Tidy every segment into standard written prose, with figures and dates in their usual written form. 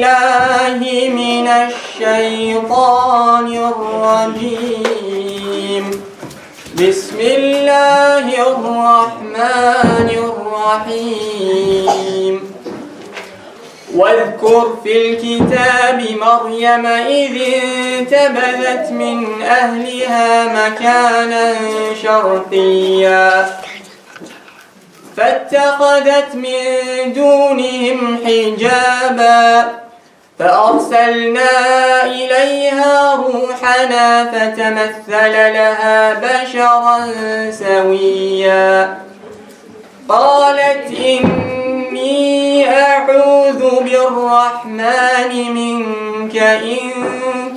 بالله من الشيطان الرجيم. بسم الله الرحمن الرحيم. واذكر في الكتاب مريم إذ انتبذت من أهلها مكانا شرقيا فاتخذت من دونهم حجابا فأرسلنا إليها روحنا فتمثل لها بشرا سويا قالت إني أعوذ بالرحمن منك إن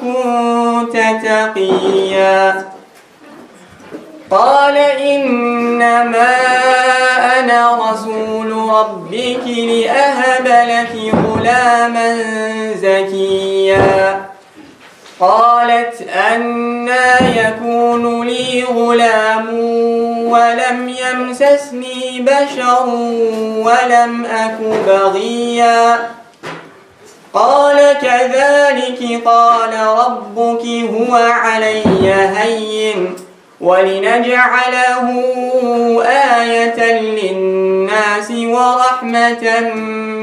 كنت تقيا قال إنما أنا رسول ربك لأهب لك غلاما زكيا قالت أنى يكون لي غلام ولم يمسسني بشر ولم أك بغيا قال كذلك قال ربك هو علي هين ولنجعله آية للناس ورحمة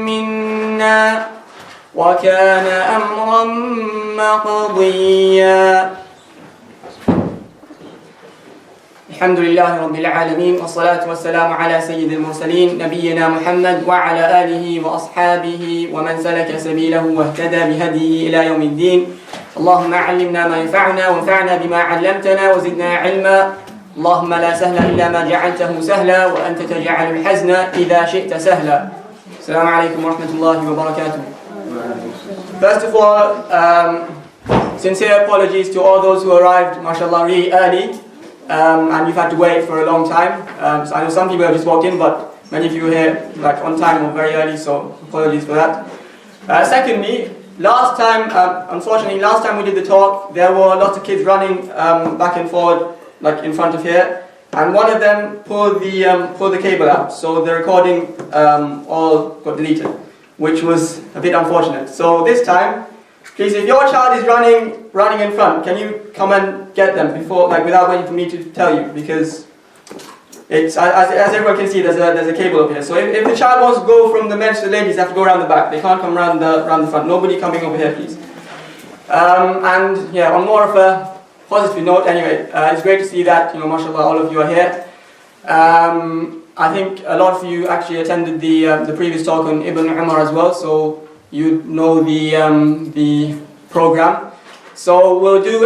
منا وكان أمرا مقضيا. الحمد لله رب العالمين والصلاة والسلام على سيد المرسلين نبينا محمد وعلى آله وأصحابه ومن سلك سبيله واهتدى بهديه إلى يوم الدين. اللهم علمنا ما ينفعنا وانفعنا بما علمتنا وزدنا علما. اللهم لا سهل إلا ما جعلته سهلا وأنت تجعل الحزن إذا شئت سهلا. السلام عليكم ورحمة الله وبركاته. First of all, sincere apologies to all those who arrived, mashallah, really early, and you've had to wait for a long time. So I know some people have just walked in, but many of you are here like on time or very early, so apologies for that. Secondly, last time, unfortunately, last time we did the talk, there were lots of kids running back and forward, like in front of here, and one of them pulled the cable out, so the recording all got deleted, which was a bit unfortunate. So this time, please, if your child is running in front, can you come and get them before, like without waiting for me to tell you, because it's as everyone can see, there's a cable up here. So if the child wants to go from the men to the ladies, they have to go around the back. They can't come around the front. Nobody coming over here, please. And yeah, on more of a positive note, anyway, it's great to see that, you know, mashallah, all of you are here. I think a lot of you actually attended the previous talk on Ibn Umar as well, so you know the program. So we'll do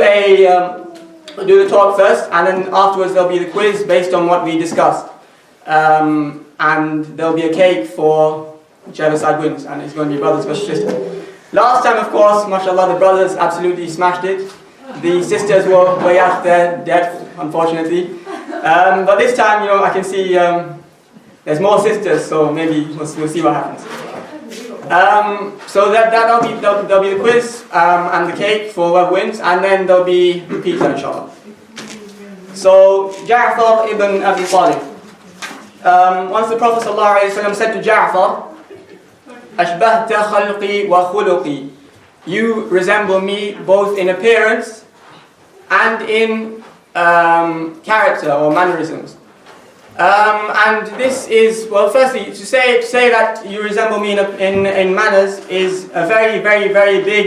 the talk first, and then afterwards there'll be the quiz based on what we discussed. And there'll be a cake for whichever side wins, and it's going to be brother special sister. Last time, of course, mashallah, the brothers absolutely smashed it. The sisters were way out there, dead, unfortunately. But this time, you know, I can see there's more sisters, so maybe we'll see what happens. So that'll be the quiz and the cake for whoever wins, and then there'll be the pizza, inshallah. So Jafar ibn Abi Talib. Once the Prophet ﷺ said to Jafar, "Ashbahta khalqi wa khuluqi," you resemble me both in appearance and in character or mannerisms. And this is, well, firstly, to say that you resemble me in manners is a very, very, very big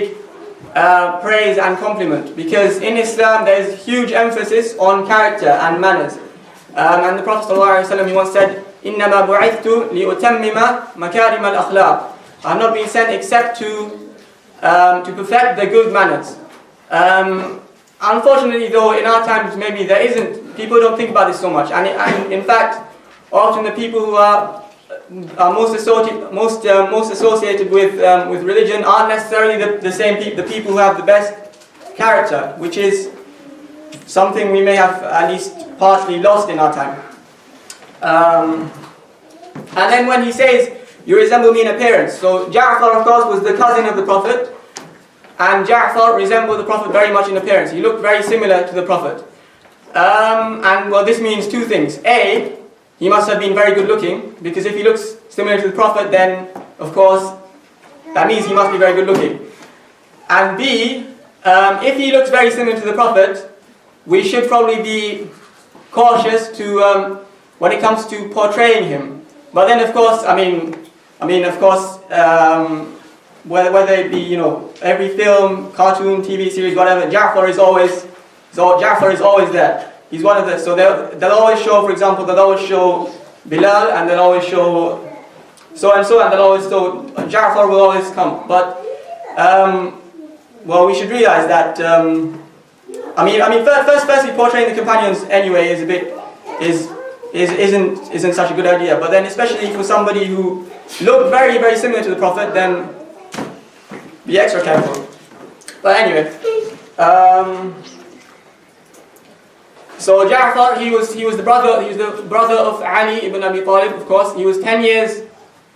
praise and compliment, because in Islam there is huge emphasis on character and manners. And the Prophet ﷺ, he once said, إِنَّمَا بُعِثْتُ لِأُتَمِّمَ مَكَارِمَ الْأَخْلَاقِ. I have not been sent except to perfect the good manners. Unfortunately, though, in our times maybe there isn't. People don't think about this so much, and in fact, often the people who are most associated with religion aren't necessarily the people who have the best character, which is something we may have at least partly lost in our time. And then when he says, "You resemble me in appearance," so Jafar, of course, was the cousin of the Prophet, and Jafar resembled the Prophet very much in appearance. He looked very similar to the Prophet. And well, this means two things. A, he must have been very good looking, because if he looks similar to the Prophet, then of course that means he must be very good looking. And B, if he looks very similar to the Prophet, we should probably be cautious to when it comes to portraying him. But then, of course, whether it be, you know, every film, cartoon, TV series, whatever, Jafar is always there. He's one of the, so they'll always show, for example, they'll always show Bilal, and they'll always show so and so, and they'll always show Jafar will always come. But well, we should realize that firstly, portraying the companions anyway is a bit isn't such a good idea. But then, especially for somebody who looked very, very similar to the Prophet, then be extra careful. But anyway, so Jafar, he was the brother of Ali ibn Abi Talib. Of course, he was 10 years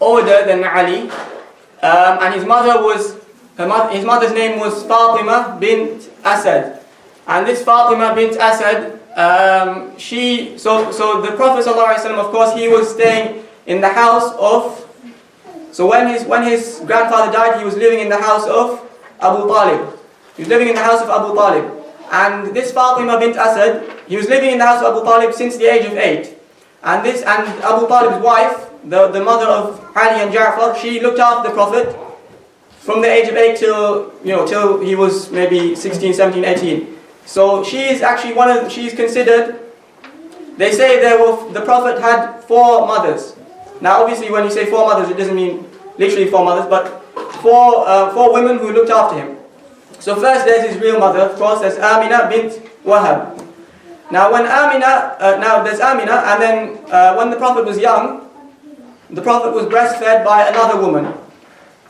older than Ali, and his mother's name was Fatima bint Asad. And this Fatima bint Asad, so the Prophet ﷺ, of course, he was staying in the house of. So when his grandfather died, he was living in the house of Abu Talib. He was living in the house of Abu Talib. And this Fatima bint Asad, he was living in the house of Abu Talib since the age of 8. And Abu Talib's wife, the mother of Ali and Jafar, she looked after the Prophet from the age of 8 till he was maybe 16, 17, 18. So she is actually she's considered, they say the Prophet had 4 mothers. Now obviously when you say 4 mothers, it doesn't mean literally 4 mothers, but 4 women who looked after him. So first there's his real mother, of course, there's Amina bint Wahab. Now there's Amina, and then when the Prophet was young, the Prophet was breastfed by another woman.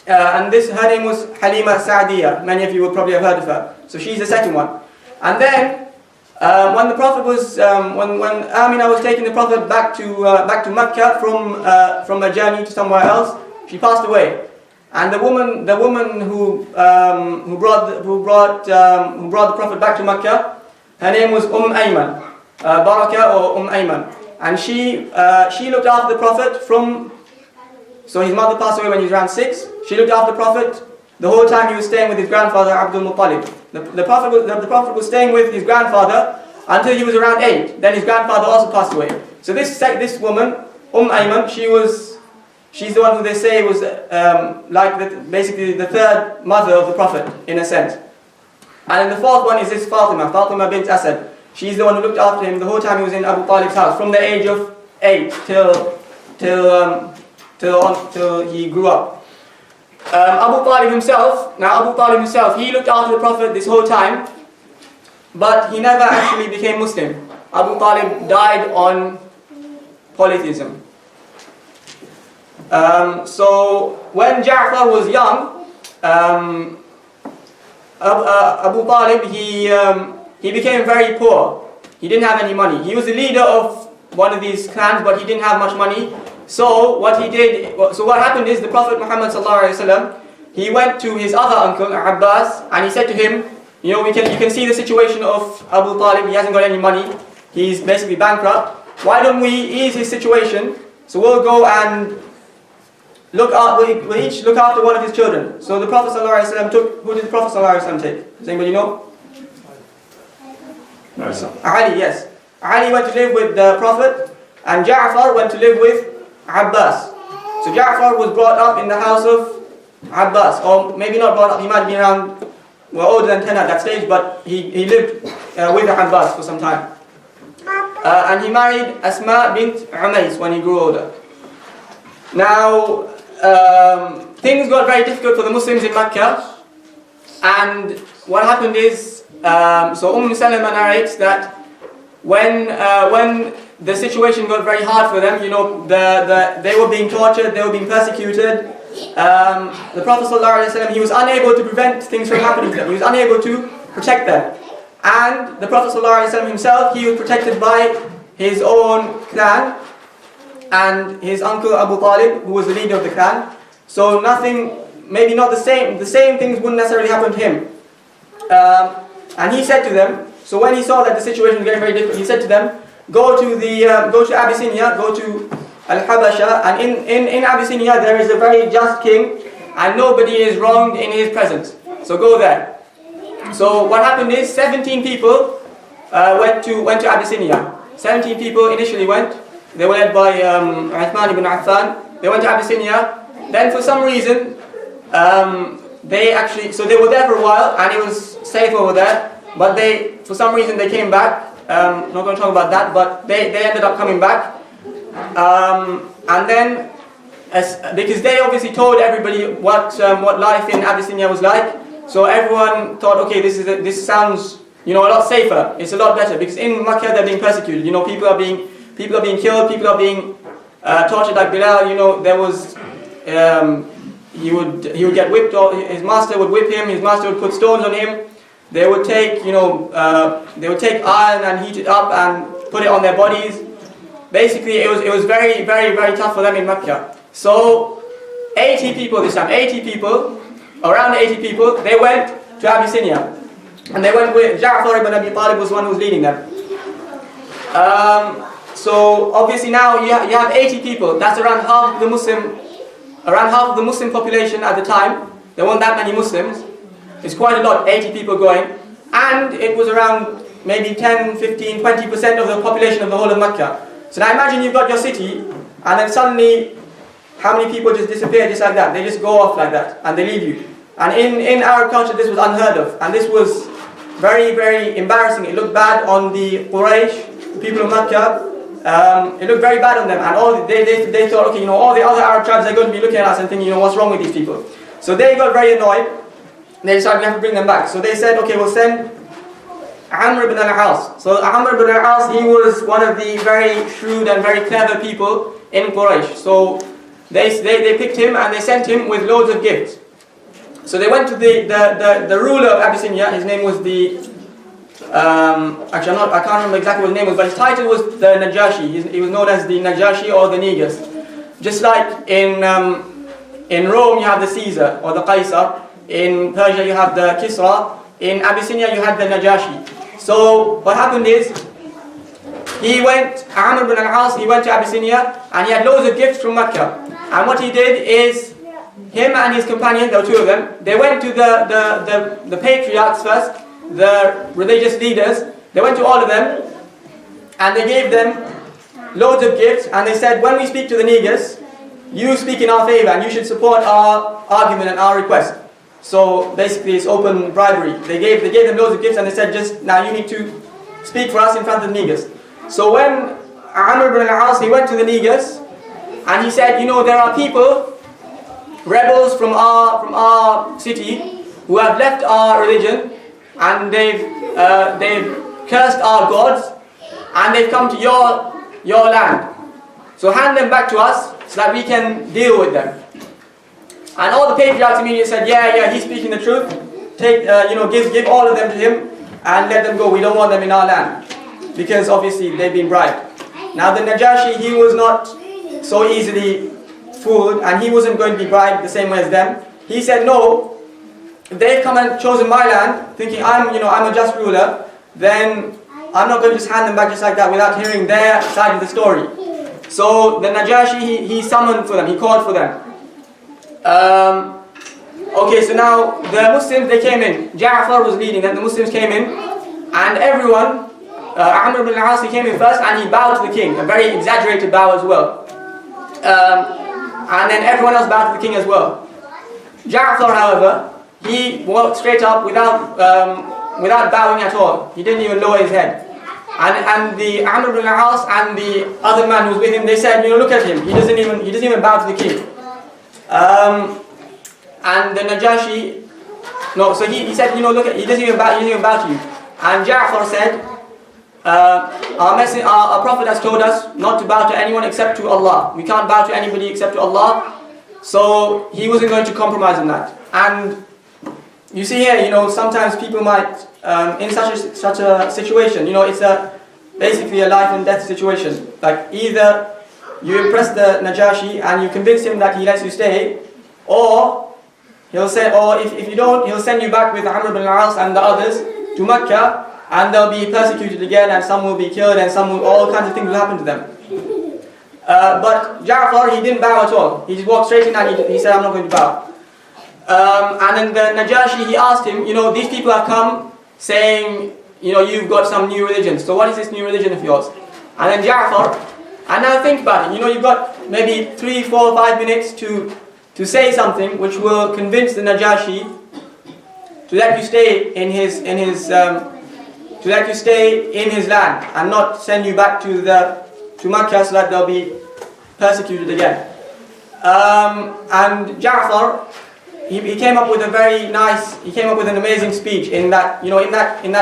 And her name was Halima Sa'diyah. Many of you will probably have heard of her. So she's the second one. And then when the Prophet was, when Amina was taking the Prophet back to Mecca from a journey to somewhere else, she passed away. And the woman who brought the Prophet back to Mecca, her name was Ayman, Baraka or Ayman, and she looked after the Prophet from. So his mother passed away when he was around 6. She looked after the Prophet the whole time he was staying with his grandfather Abdul Muttalib. The Prophet was staying with his grandfather until he was around 8. Then his grandfather also passed away. So this woman, Ayman, she's the one who they say was basically the third mother of the Prophet in a sense. And then the fourth one is this Fatima bint Asad. She's the one who looked after him the whole time he was in Abu Talib's house, from the age of 8 till he grew up. Abu Talib himself, he looked after the Prophet this whole time, but he never actually became Muslim. Abu Talib died on polytheism. So when Jafar was young, Abu Talib, he became very poor. He didn't have any money. He was the leader of one of these clans, but he didn't have much money. So what happened is the Prophet Muhammad ﷺ, he went to his other uncle, Abbas, and he said to him, you can see the situation of Abu Talib, he hasn't got any money, he's basically bankrupt. Why don't we ease his situation? So we'll go and we'll each look after one of his children. So the Prophet ﷺ who did the Prophet ﷺ take? Does anybody know? No. Ali, yes. Ali went to live with the Prophet, and Jafar went to live with Abbas. So Jafar was brought up in the house of Abbas, or maybe not brought up, he might have been around, older than 10 at that stage, but he lived with Abbas for some time. And he married Asma bint Umays when he grew older. Now, things got very difficult for the Muslims in Mecca, and what happened is, so Salama narrates that when the situation got very hard for them, they were being tortured, they were being persecuted. The Prophet ﷺ, he was unable to prevent things from happening to them. He was unable to protect them. And the Prophet ﷺ himself, he was protected by his own clan and his uncle Abu Talib, who was the leader of the clan. So maybe not the same things wouldn't necessarily happen to him. And he said to them, so when he saw that the situation was getting very difficult, he said to them, go to Abyssinia, go to Al-Habasha, and in Abyssinia there is a very just king, and nobody is wronged in his presence. So go there. So what happened is 17 people went to Abyssinia. 17 people initially went. They were led by Uthman ibn Affan. They went to Abyssinia. Then for some reason, so they were there for a while and it was safe over there. But for some reason they came back. Not going to talk about that, but they ended up coming back. And then, because they obviously told everybody what life in Abyssinia was like, so everyone thought, okay, this sounds a lot safer. It's a lot better because in Makkah they're being persecuted. People are being killed. People are being tortured like Bilal. There was he would get whipped, or his master would whip him. His master would put stones on him. They would take iron and heat it up and put it on their bodies. Basically, it was very, very, very tough for them in Mecca. So, 80 people this time, around 80 people, they went to Abyssinia. And they went with Jafar ibn Abi Talib was one who was leading them. So, obviously now you have 80 people. That's around half of the Muslim population at the time. There weren't that many Muslims. It's quite a lot, 80 people going. And it was around maybe 10, 15, 20% of the population of the whole of Mecca. So now imagine you've got your city, and then suddenly, how many people just disappear just like that? They just go off like that, and they leave you. And in Arab culture, this was unheard of. And this was very, very embarrassing. It looked bad on the Quraysh, the people of Mecca. It looked very bad on them. And they thought, okay, all the other Arab tribes are going to be looking at us and thinking, what's wrong with these people? So they got very annoyed. They decided we have to bring them back. So they said, okay, we'll send Amr ibn al-As. So Amr ibn al-As, he was one of the very shrewd and very clever people in Quraysh. So they picked him and they sent him with loads of gifts. So they went to the ruler of Abyssinia. His name was I can't remember exactly what his name was, but his title was the Najashi. He was known as the Najashi or the Negus. Just like in Rome you have the Caesar or the Qaisar. In Persia you have the Kisra. In Abyssinia you had the Najashi. So what happened is, Amr ibn al-As, he went to Abyssinia and he had loads of gifts from Mecca. And what he did is, him and his companion, there were two of them, they went to the patriarchs first, the religious leaders. They went to all of them and they gave them loads of gifts, and they said, when we speak to the Negus, you speak in our favor and you should support our argument and our request. So basically it's open bribery. They gave them loads of gifts and they said, just now you need to speak for us in front of the Negus. So when Amr ibn al-As, he went to the Negus and he said, there are people, rebels from our city, who have left our religion and they've cursed our gods and they've come to your land. So hand them back to us so that we can deal with them. And all the patriarchs immediately said, yeah, he's speaking the truth. Give all of them to him and let them go. We don't want them in our land. Because obviously they've been bribed. Now the Najashi, he was not so easily fooled and he wasn't going to be bribed the same way as them. He said, no, if they've come and chosen my land, thinking I'm a just ruler, then I'm not going to just hand them back just like that without hearing their side of the story. So the Najashi, he summoned for them, he called for them. Okay, so now the Muslims, they came in. Jafar was leading them, the Muslims came in, and everyone, Amr ibn al-As, he came in first and he bowed to the king, a very exaggerated bow as well. And then everyone else bowed to the king as well. Jafar, however, he walked straight up without bowing at all. He didn't even lower his head. And the Amr ibn al-As and the other man who was with him, they said, look at him, he doesn't even bow to the king. And the Najashi, so he said, look, he doesn't even bow to you. And Jafar said, our Prophet has told us not to bow to anyone except to Allah. We can't bow to anybody except to Allah. So he wasn't going to compromise on that. And you see here, sometimes people might, in such a situation, it's basically a life and death situation. Like either you impress the Najashi and you convince him that he lets you stay, or he'll say, or if you don't, he'll send you back with Amr ibn al-As and the others to Mecca, and they'll be persecuted again, and some will be killed, and all kinds of things will happen to them. But Jafar, he didn't bow at all. He just walked straight in and he said, I'm not going to bow. And then the Najashi, he asked him, these people have come saying, you've got some new religion. So what is this new religion of yours? And then Jafar, and now think about it. You've got maybe 3, 4, 5 minutes to say something which will convince the Najashi to let you stay in his land and not send you back to Makkah so that they'll be persecuted again. And Jafar, he came up with an amazing speech in that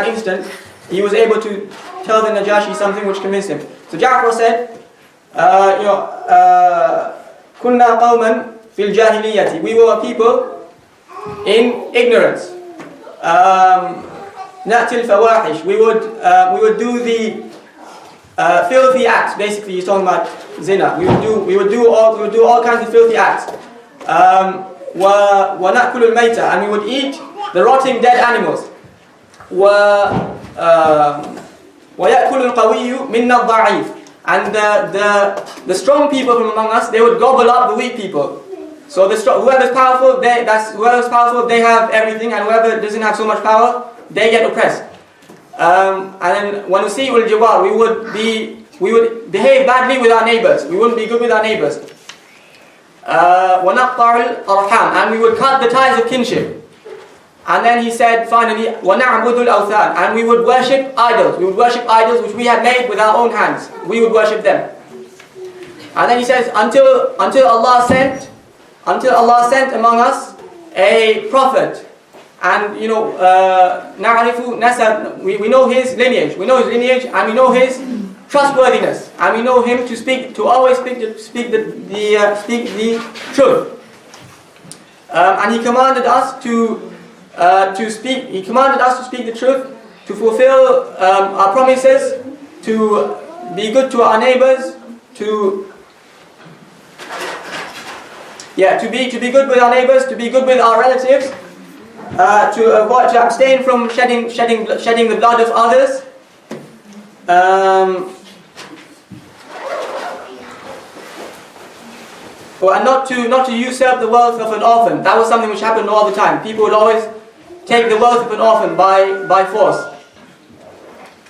instant. He was able to tell the Najashi something which convinced him. So Jafar said, Kunna qawman fil jahiliyyati. We were a people in ignorance. Na'til fawahish. We would do the filthy acts. Basically, he's talking about zina. We would do all kinds of filthy acts. Wa na'kulu al-mayta, and we would eat the rotting dead animals. Wa ya'kulu al-qawiyyu minna ad-da'if, and the strong people from among us, they would gobble up the weak people. So whoever's powerful, they have everything, and whoever doesn't have so much power, they get oppressed. And then when we see al-jawar, we would behave badly with our neighbors. We wouldn't be good with our neighbors. وَنَقْطَعُ الْأَرْحَامِ, and we would cut the ties of kinship. And then he said finally, وَنَعْبُدُ الْأَوْثَانِ, and we would worship idols. We would worship idols which we had made with our own hands. We would worship them. And then he says, until Allah sent among us a prophet. And نَعْرِفُ نَسَبْ, we know his lineage. And we know his trustworthiness, and we know him to always speak the truth. And he commanded us to speak the truth, to fulfill our promises, to be good to our neighbors, to be good with our neighbors, to be good with our relatives, to abstain from shedding the blood of others. And not to usurp the wealth of an orphan. That was something which happened all the time. People would always take the wealth of an orphan by force,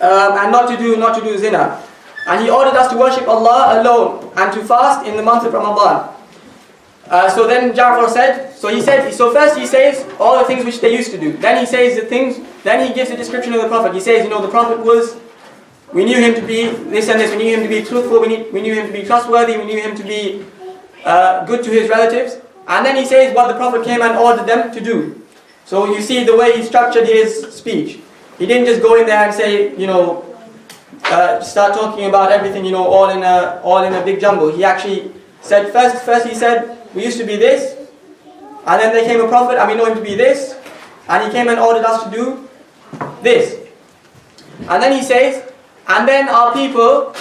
and not to do zina. And he ordered us to worship Allah alone and to fast in the month of Ramadan. So then Jafar said. So first he says all the things which they used to do. Then he says the things. Then he gives a description of the Prophet. He says, the Prophet was. We knew him to be this and this. We knew him to be truthful. We knew him to be trustworthy. We knew him to be good to his relatives. And then he says what the Prophet came and ordered them to do. So you see the way he structured his speech. He didn't just go in there and say, start talking about everything, all in a big jumble. He actually said first he said, we used to be this, and then there came a Prophet and we know him to be this, and he came and ordered us to do this. And then he says, and then our people,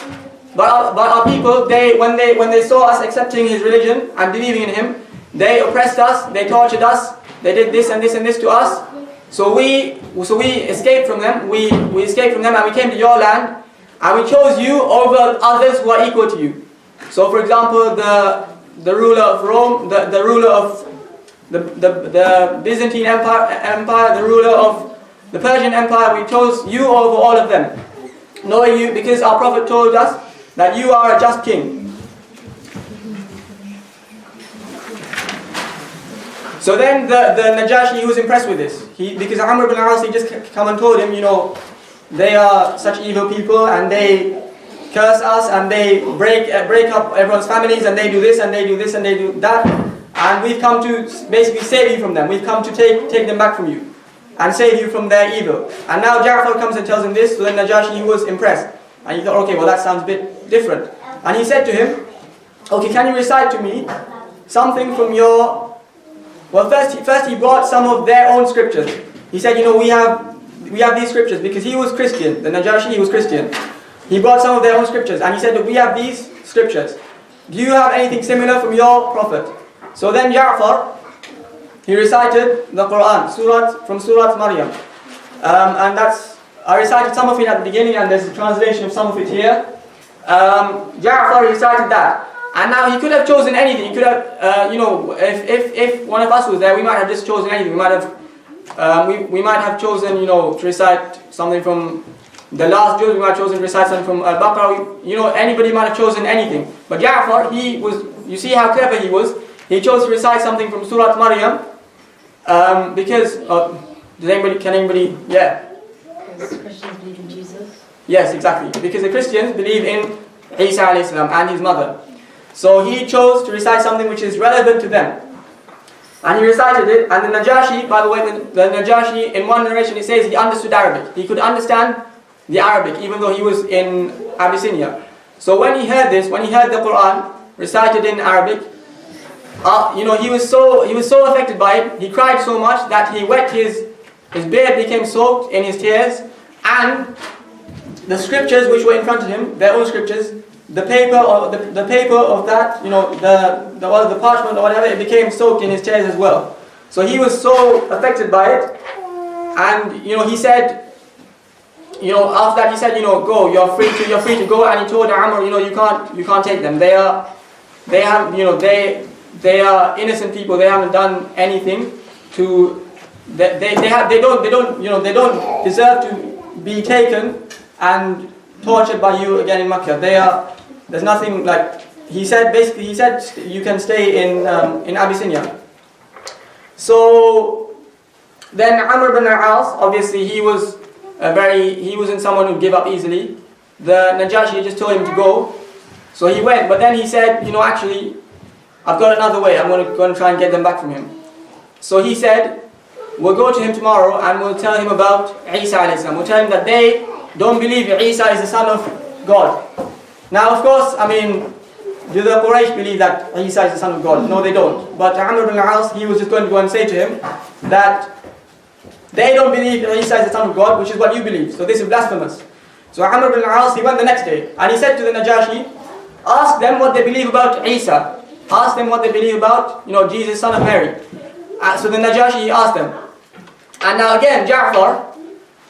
when they saw us accepting his religion and believing in him, they oppressed us, they tortured us, they did this and this and this to us. So we escaped from them. We escaped from them and we came to your land, and we chose you over others who are equal to you. So, for example, the ruler of Rome, the ruler of the Byzantine Empire, the ruler of the Persian Empire, we chose you over all of them, knowing you because our Prophet told us that you are a just king. So then the Najashi, he was impressed with this. Because Amr ibn al-As, he just come and told him, they are such evil people and they curse us and they break up everyone's families and they do this and they do this and they do that. And we've come to basically save you from them. We've come to take them back from you and save you from their evil. And now Jafar comes and tells him this, so then Najashi, he was impressed. And he thought, okay, well that sounds a bit different. And he said to him, okay, can you recite to me something from your... Well, first he brought some of their own scriptures. He said, we have these scriptures, because he was Christian. The Najashi, he was Christian. He brought some of their own scriptures, and he said, we have these scriptures. Do you have anything similar from your Prophet? So then Jafar, he recited the Quran, from Surah Maryam. And I recited some of it at the beginning, and there's a translation of some of it here. Jafar recited that. And now he could have chosen anything. He could have, if one of us was there, we might have just chosen anything. We might have chosen, to recite something from the last juz. We might have chosen to recite something from Al-Baqarah. Anybody might have chosen anything. But Jafar, you see how clever he was. He chose to recite something from Surah Maryam, because, can anybody, yeah? Because Christians believe in Jesus. Yes, exactly. Because the Christians believe in Isa alayhi salam and his mother. So he chose to recite something which is relevant to them. And he recited it, and the Najashi, by the way, the Najashi, in one narration it says he understood Arabic. He could understand the Arabic, even though he was in Abyssinia. So when he heard this, when he heard the Quran recited in Arabic, he was so affected by it, he cried so much that he wet his beard became soaked in his tears, and the scriptures which were in front of him, their own scriptures, the paper of that, the parchment or whatever, it became soaked in his tears as well. So he was so affected by it, and he said, after that he said, go, you're free to go, and he told Amr, you can't take them. They are innocent people. They haven't done anything to. They don't deserve to be taken and tortured by you again in Makkah. There's nothing like. He said you can stay in Abyssinia. So then Amr ibn al-As, obviously he wasn't someone who'd give up easily. The Najashi just told him to go, so he went. But then he said, actually, I've got another way. I'm going to go and try and get them back from him. So he said, we'll go to him tomorrow and we'll tell him about Isa alayhi salam. We'll tell him that they don't believe Isa is the son of God. Now, of course, do the Quraysh believe that Isa is the son of God? No, they don't. But Amr ibn al-As, he was just going to go and say to him that they don't believe Isa is the son of God, which is what you believe. So this is blasphemous. So Amr ibn al-As, he went the next day and he said to the Najashi, ask them what they believe about Isa. Ask them what they believe about, Jesus, son of Mary. So the Najashi, he asked them. And now again, Jafar,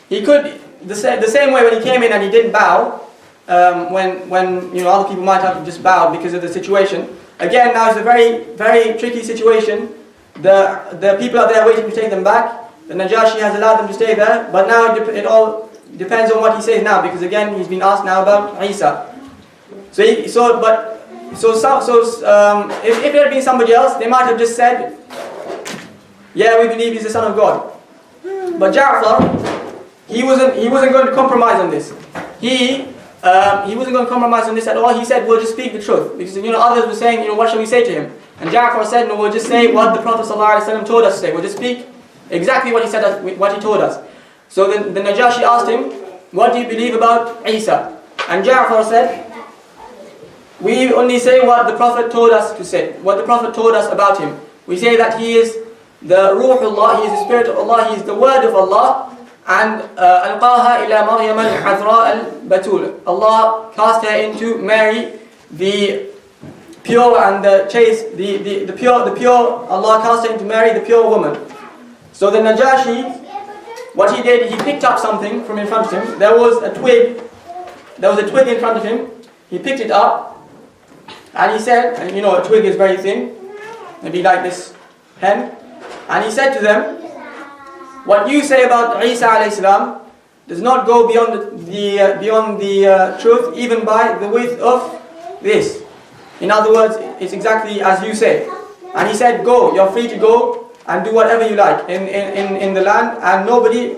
he could, the same way when he came in and he didn't bow, when other people might have just bowed because of the situation. Again, now it's a very, very tricky situation. The people are there waiting to take them back. The Najashi has allowed them to stay there, but now it all depends on what he says now, because again he's been asked now about Isa. If it had been somebody else, they might have just said, yeah, we believe he's the son of God. But Jafar, he wasn't going to compromise on this. He wasn't going to compromise on this at all. He said, we'll just speak the truth. Because others were saying, what shall we say to him? And Jafar said, no, we'll just say what the Prophet ﷺ told us to say. We'll just speak exactly what he said, what he told us. So the Najashi asked him, what do you believe about Isa? And Jafar said, we only say what the Prophet told us to say, what the Prophet told us about him. We say that he is the Ruhullah, he is the Spirit of Allah, he is the Word of Allah, and ألقاها إلى مريم العذراء البتول. Allah cast her into Mary, the pure and the chaste, the pure. Allah cast her into Mary, the pure woman. So the Najashi, what he did, he picked up something from in front of him. There was a twig in front of him. He picked it up. And he said, and a twig is very thin, maybe like this pen. And he said to them, what you say about Isa alayhi salam does not go beyond the truth, even by the width of this. In other words, it's exactly as you say. And he said, go, you're free to go and do whatever you like in the land, and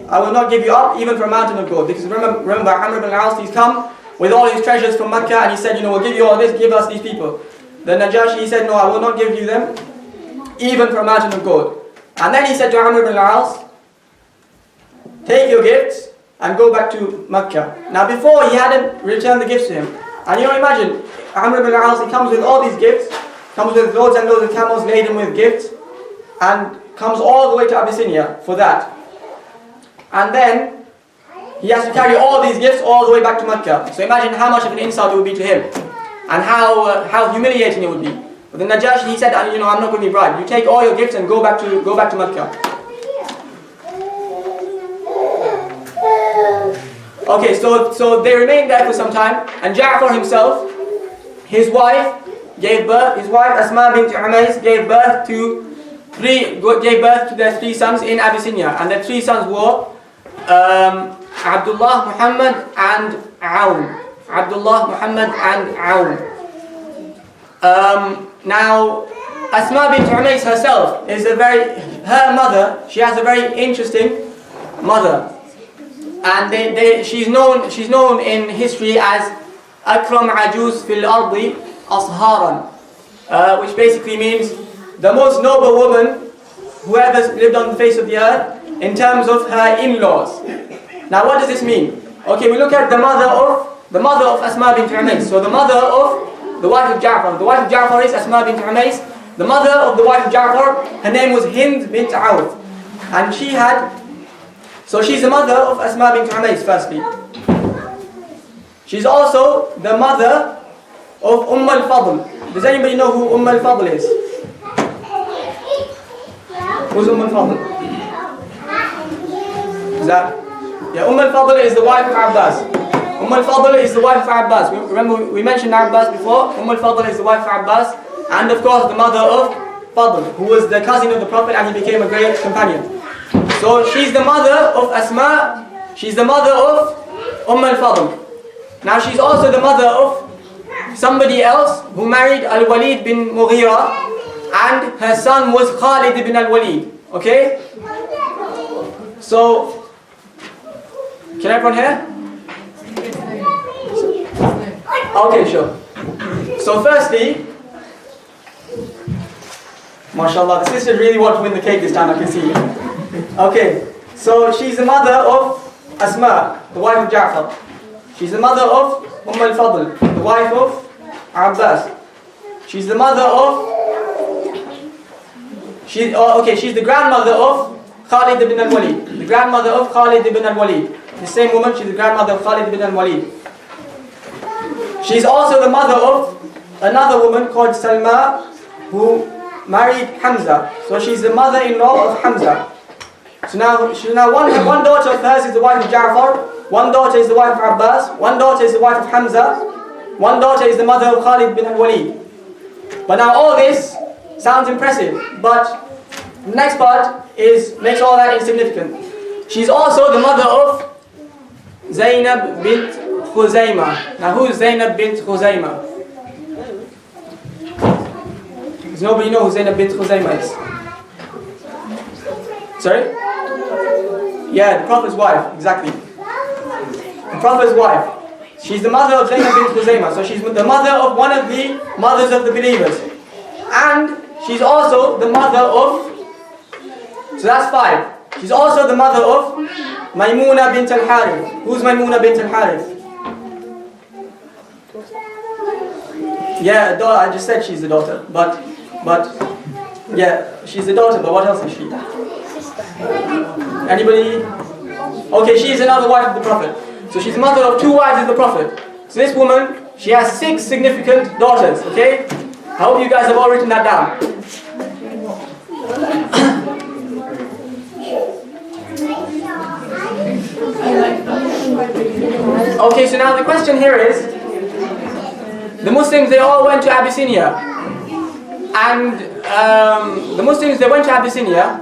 I will not give you up even for a mountain of gold. Because remember Amr ibn al-As, he's come with all his treasures from Mecca, and he said, we'll give you all this, give us these people. The Najashi, he said, no, I will not give you them, even for a mountain of gold. And then he said to Amr ibn al-As, take your gifts and go back to Mecca. Now before, he hadn't returned the gifts to him. And imagine, Amr ibn al-As, he comes with all these gifts, comes with loads and loads of camels laden with gifts, and comes all the way to Abyssinia for that. And then, he has to carry all these gifts all the way back to Mecca. So imagine how much of an insult it would be to him, and how humiliating it would be. But the Najashi, he said, I'm not going to be bribed. You take all your gifts and go back to Mecca. Okay, so they remained there for some time, and Jafar himself, his wife, gave birth, his wife Asma bint Umays gave birth to their three sons in Abyssinia, and their three sons were Abdullah, Muhammad, and Aun. Abdullah, Muhammad, and Aun. Now, Asma bint Umays herself is her mother. She has a very interesting mother, and she's known in history as Akram Ajuz fil Ardi Asharan, which basically means the most noble woman who ever lived on the face of the earth in terms of her in-laws. Now, what does this mean? Okay, we look at the mother of Asma bint Umays. So the mother of the wife of Jafar. The wife of Jafar is Asma bint Umays. The mother of the wife of Jafar, her name was Hind bint Auf, and she's the mother of Asma bint Umays. Firstly, she's also the mother of al-Fadl. Does anybody know who al-Fadl is? Who's al-Fadl? al-Fadl is the wife of Abbas. al-Fadl is the wife of Abbas. Remember we mentioned Abbas before. al-Fadl is the wife of Abbas, and of course the mother of Fadl, who was the cousin of the Prophet, and he became a great companion. So she's the mother of Asma. She's the mother of al-Fadl. Now she's also the mother of somebody else who married Al-Walid bin Mughira, and her son was Khalid ibn Al-Walid. Okay? So, can everyone hear? Okay, sure. So firstly, mashallah, the sisters really want to win the cake this time, I can see. Okay, so she's the mother of Asma, the wife of Jafar. She's the mother of al-Fadl, the wife of Abbas. She's the mother of... she's the grandmother of Khalid ibn al-Walid. The grandmother of Khalid ibn al-Walid. The same woman, she's the grandmother of Khalid ibn al-Walid. She's also the mother of another woman called Salma, who married Hamza. So she's the mother-in-law of Hamza. So now one daughter of hers is the wife of Jafar, one daughter is the wife of Abbas, one daughter is the wife of Hamza, one daughter is the mother of Khalid bin al-Walid. But now all this sounds impressive, but the next part makes all that insignificant. She's also the mother of Zainab bint Khuzaymah. Now who is Zainab bint Khuzaymah? Does nobody know who Zainab bint Khuzaymah is? Sorry? Yeah, the Prophet's wife, exactly. The Prophet's wife. She's the mother of Zainab bint Khuzaymah. So she's the mother of one of the mothers of the believers. And she's also the mother of... So that's 5. She's also the mother of Maymuna bint al-Harith. Who's Maymuna bint al-Harith? Yeah, I just said she's the daughter. But yeah, she's the daughter, but what else is she? Anybody? Okay, she's another wife of the Prophet. So she's the mother of 2 wives of the Prophet. So this woman, she has 6 significant daughters, okay? I hope you guys have all written that down. Okay, so now the question here is, the Muslims, they all went to Abyssinia. And the Muslims, they went to Abyssinia,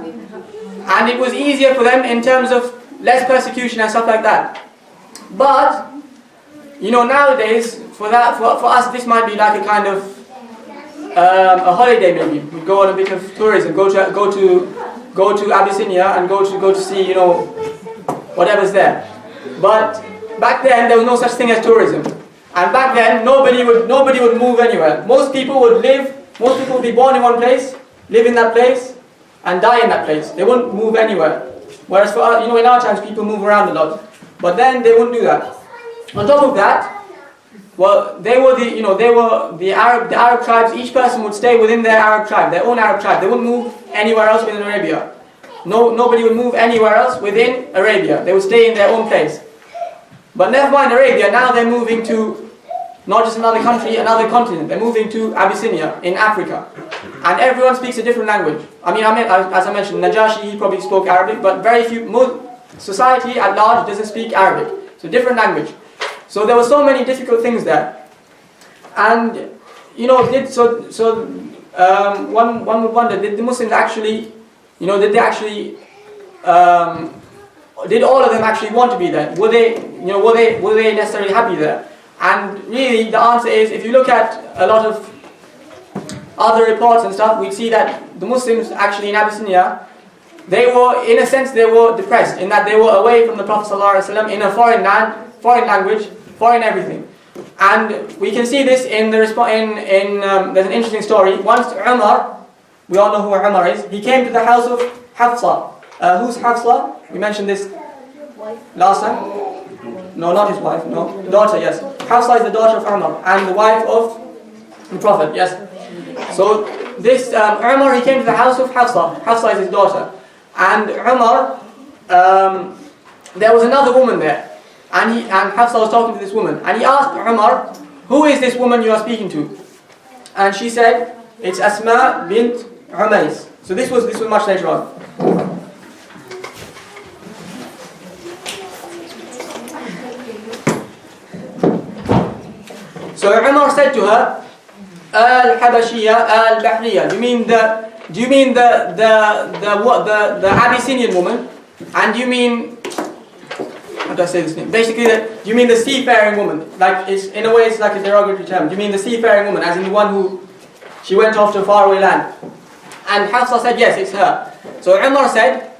and it was easier for them in terms of less persecution and stuff like that. But, you know, nowadays, for us, this might be like a kind of a holiday maybe. We go on a bit of tourism, go to Abyssinia and go to see, you know, whatever's there. But back then there was no such thing as tourism, and back then nobody would move anywhere. Most people would be born in one place, live in that place, and die in that place. They wouldn't move anywhere. Whereas for us, you know, in our times people move around a lot, but then they wouldn't do that. On top of that, well, they were the Arab tribes. Each person would stay within their Arab tribe, their own Arab tribe. They wouldn't move anywhere else within Arabia. Nobody would move anywhere else within Arabia. They would stay in their own place. But never mind Arabia, now they're moving to not just another country, another continent. They're moving to Abyssinia in Africa. And everyone speaks a different language. As I mentioned, Najashi, he probably spoke Arabic, but very few, society at large doesn't speak Arabic. So different language. So there were so many difficult things there. And, one would wonder, did the Muslims actually, did all of them actually want to be there? Were they necessarily happy there? And really, the answer is, if you look at a lot of other reports and stuff, we see that the Muslims actually in Abyssinia, they were, in a sense, they were depressed in that they were away from the Prophet ﷺ in a foreign land, foreign language, foreign everything. And we can see this in the there's an interesting story. Once Umar, we all know who Umar is, he came to the house of Hafsa. Who's Hafsa? We mentioned this last time. No, not his wife, no. Daughter, yes. Hafsa is the daughter of Umar and the wife of the Prophet, yes. So this Umar, he came to the house of Hafsa. Hafsa is his daughter. And Umar, there was another woman there. And Hafsa was talking to this woman. And he asked Umar, who is this woman you are speaking to? And she said, it's Asma bint Umays. So this was much later on. So Umar said to her, Al-Habashiyya, Al-Bahriya. Do you mean the Abyssinian woman? And do you mean, how do I say this name? Basically, do you mean the seafaring woman? Like, in a way, it's like a derogatory term. Do you mean the seafaring woman, as in the one who she went off to a faraway land? And Hafsa said, yes, it's her. So Umar said,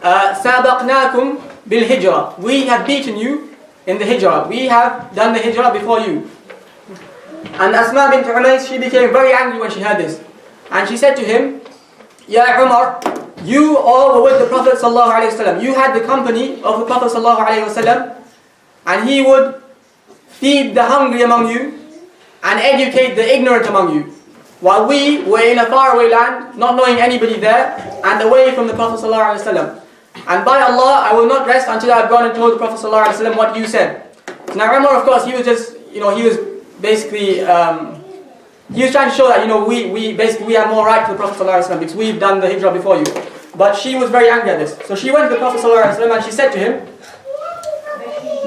Sabaqnakum bil hijrah. We have beaten you in the hijrah. We have done the hijrah before you. And Asma bint Umays, she became very angry when she heard this. And she said to him, Ya Umar, you all were with the Prophet ﷺ. You had the company of the Prophet ﷺ, and he would feed the hungry among you and educate the ignorant among you. While we were in a faraway land, not knowing anybody there, and away from the Prophet ﷺ. And by Allah, I will not rest until I have gone and told the Prophet ﷺ what you said. Now Umar, of course, he was just, he was basically, he was trying to show that, we have more right to the Prophet ﷺ because we've done the hijrah before you. But she was very angry at this. So she went to the Prophet ﷺ and she said to him,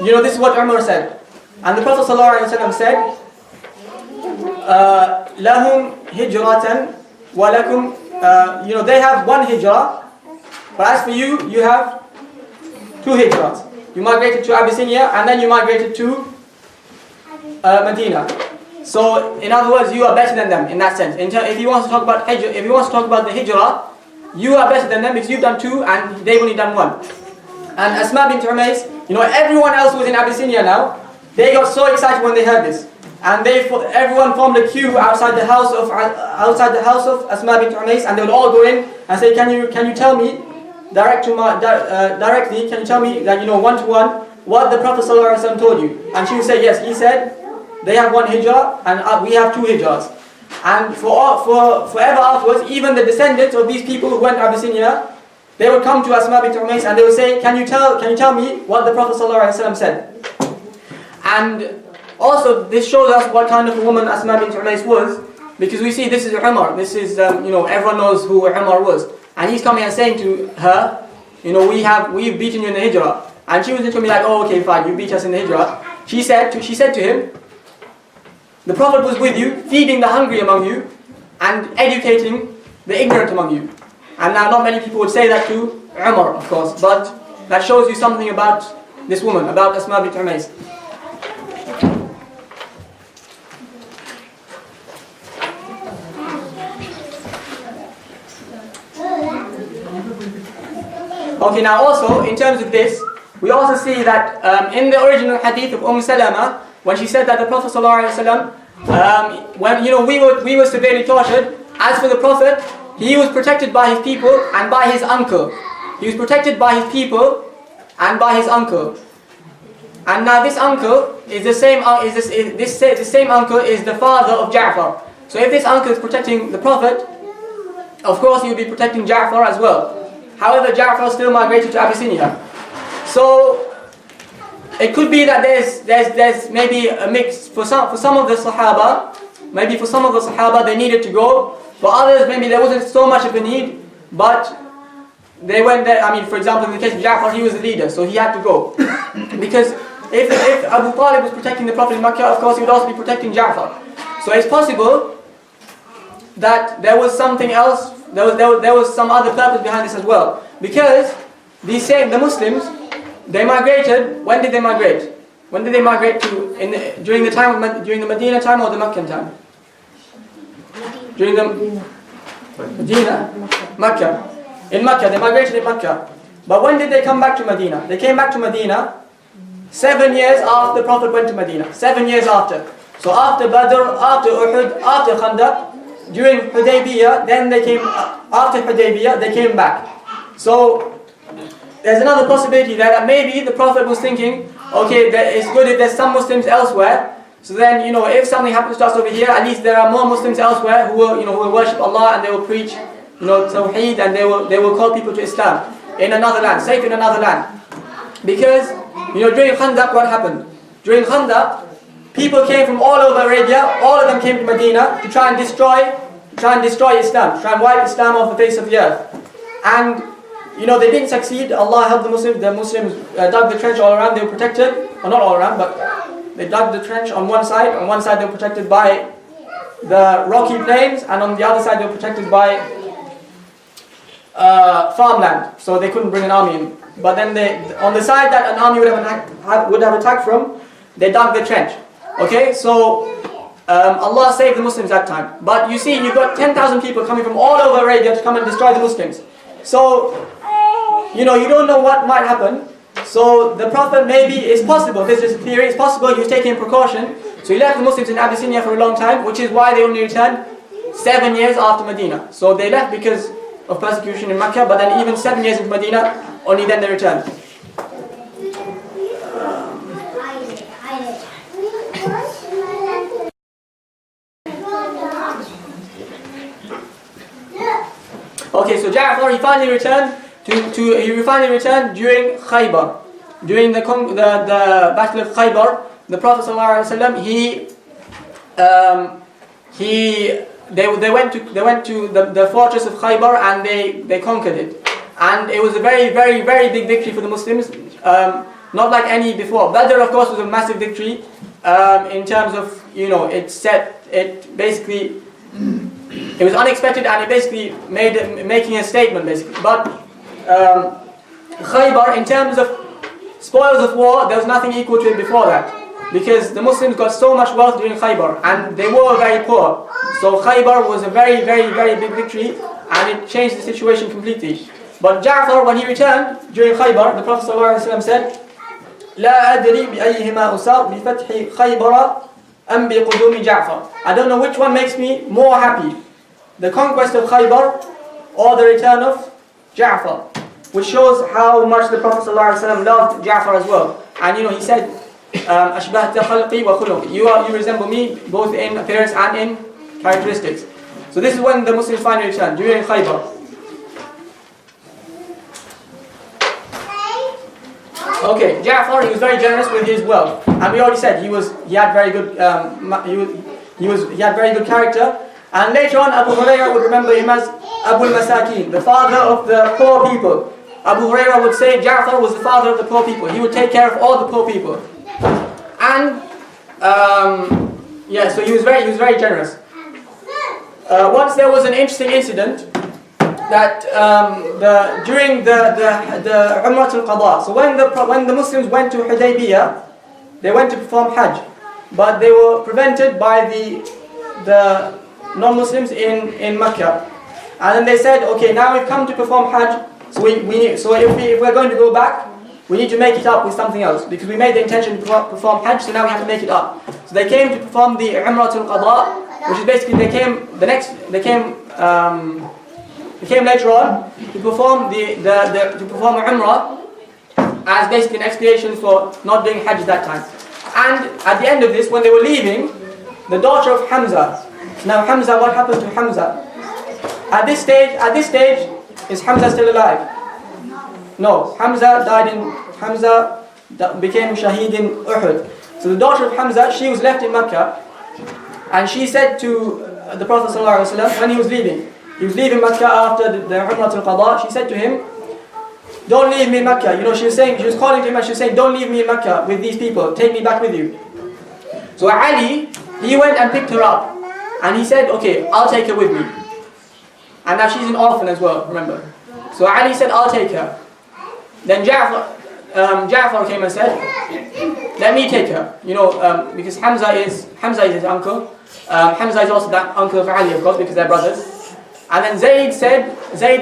this is what Umar said. And the Prophet ﷺ said, Lahum hijratan wa lakum, they have one hijrah, but as for you, you have two hijrahs. You migrated to Abyssinia and then you migrated to Medina. So, in other words, you are better than them in that sense. If he wants to talk about the hijrah, you are better than them because you've done two and they've only done one. And Asma bint Umays, everyone else who was in Abyssinia now, they got so excited when they heard this. And everyone formed a queue outside the house of Asma bint Umays, and they would all go in and say, can you tell me directly, can you tell me that one to one what the Prophet ﷺ told you? And she would say, yes, he said they have one hijrah and we have two hijrahs. And forever afterwards, even the descendants of these people who went to Abyssinia, they would come to Asma bint Umays and they would say, can you tell me what the Prophet ﷺ said? And also this shows us what kind of a woman Asma bint Umays was, because we see this is Umar. This is everyone knows who Umar was, and he's coming and saying to her, we've beaten you in the hijrah. And she was literally like, oh, okay, fine, you beat us in the hijrah. She said to him, the Prophet was with you, feeding the hungry among you, and educating the ignorant among you. And now not many people would say that to Umar, of course, but that shows you something about this woman, about Asma bint Umays. Okay, now also, in terms of this, we also see that in the original hadith of Salama, when she said that the Prophet ﷺ, when we were severely tortured, as for the Prophet, he was protected by his people and by his uncle. He was protected by his people and by his uncle. And now this uncle is the same. The same uncle is the father of Jafar. So if this uncle is protecting the Prophet, of course he will be protecting Jafar as well. However, Jafar still migrated to Abyssinia. So it could be that there's maybe a mix for some of the Sahaba. Maybe for some of the Sahaba they needed to go. For others, maybe there wasn't so much of a need, but they went there. For example, in the case of Jafar, he was the leader, so he had to go. Because if Abu Talib was protecting the Prophet in Makkah, of course he would also be protecting Jafar. So it's possible that there was something else, there was some other purpose behind this as well. Because the Muslims, they migrated. When did they migrate? When did they migrate to? During the Medina time or the Meccan time? During the Medina, Mecca. In Mecca, they migrated in Mecca. But when did they come back to Medina? They came back to Medina 7 years after the Prophet went to Medina. 7 years after. So after Badr, after Uhud, after Khandaq, during Hudaybiyah, then they came, after Hudaybiyah, they came back. So there's another possibility that maybe the Prophet was thinking, okay, it's good if there's some Muslims elsewhere. So then, if something happens to us over here, at least there are more Muslims elsewhere who will worship Allah and they will preach, Tawheed, and they will call people to Islam in another land, safe in another land. Because, during Khandaq, what happened? During Khandaq, people came from all over Arabia, all of them came to Medina to try and destroy Islam, to try and wipe Islam off the face of the earth. And, they didn't succeed. Allah helped the Muslims. The Muslims dug the trench all around, they were protected, or not all around, but they dug the trench on one side they were protected by the rocky plains, and on the other side they were protected by farmland, so they couldn't bring an army in. But then on the side that an army would have attacked from, they dug the trench. Okay, so Allah saved the Muslims that time. But you see, you've got 10,000 people coming from all over Arabia to come and destroy the Muslims. So, you don't know what might happen. So the Prophet, maybe, it's possible, this is a theory, it's possible he was taking precaution. So he left the Muslims in Abyssinia for a long time, which is why they only returned 7 years after Medina. So they left because of persecution in Mecca, but then even 7 years in Medina, only then they returned. Okay, so Jafar, he finally returned during Khaybar. During the Battle of Khaybar, the Prophet ﷺ, they went to the fortress of Khaybar and they conquered it. And it was a very, very, very big victory for the Muslims, not like any before. Badr, of course, was a massive victory in terms of, it was unexpected, and it basically making a statement, basically. But Khaybar, in terms of spoils of war, there was nothing equal to it before that, because the Muslims got so much wealth during Khaybar, and they were very poor. So Khaybar was a very, very, very big victory, and it changed the situation completely. But Jafar, when he returned during Khaybar, the Prophet ﷺ said, لا أدري بأيهما أصاب بفتح خيبر أم بقدوم جعفر. I don't know which one makes me more happy, the conquest of Khaybar or the return of Jafar, which shows how much the Prophet ﷺ loved Jafar as well. And he said, أشبهت خلقي وخلقي. You resemble me both in appearance and in characteristics. So this is when the Muslims finally returned, during Khaybar. Okay, Jafar, he was very generous with his wealth, and we already said he had very good character. And later on, Abu Hurairah would remember him as Abu al-Masakin, the father of the poor people. Abu Hurairah would say Jafar was the father of the poor people. He would take care of all the poor people. And so he was very generous. Once there was an interesting incident that during the Umrah al-Qada. So when the Muslims went to Hudaybiyah, they went to perform Hajj, but they were prevented by the non-Muslims in Mecca. And then they said, okay, now we've come to perform Hajj, so if we're going to go back, we need to make it up with something else, because we made the intention to perform Hajj, so now we have to make it up. So they came to perform the Umrah al-Qada, which is basically they came later on to perform to perform Umrah as basically an expiation for not doing Hajj that time. And at the end of this, when they were leaving, the daughter of Hamza. Now Hamza, what happened to Hamza? At this stage, is Hamza still alive? No, Hamza became Shaheed in Uhud. So the daughter of Hamza, she was left in Mecca, and she said to the Prophet ﷺ when he was leaving Mecca after the Umrah al-Qada, she said to him, don't leave me in Mecca. She was calling to him and she was saying, don't leave me in Mecca with these people, take me back with you. So Ali, he went and picked her up, And he said, okay, I'll take her with me. And now she's an orphan as well, remember. So Ali said, I'll take her. Then Jafar came and said, let me take her. You know, because Hamza is his uncle. Hamza is also the uncle of Ali, of course, because they're brothers. And then Zayd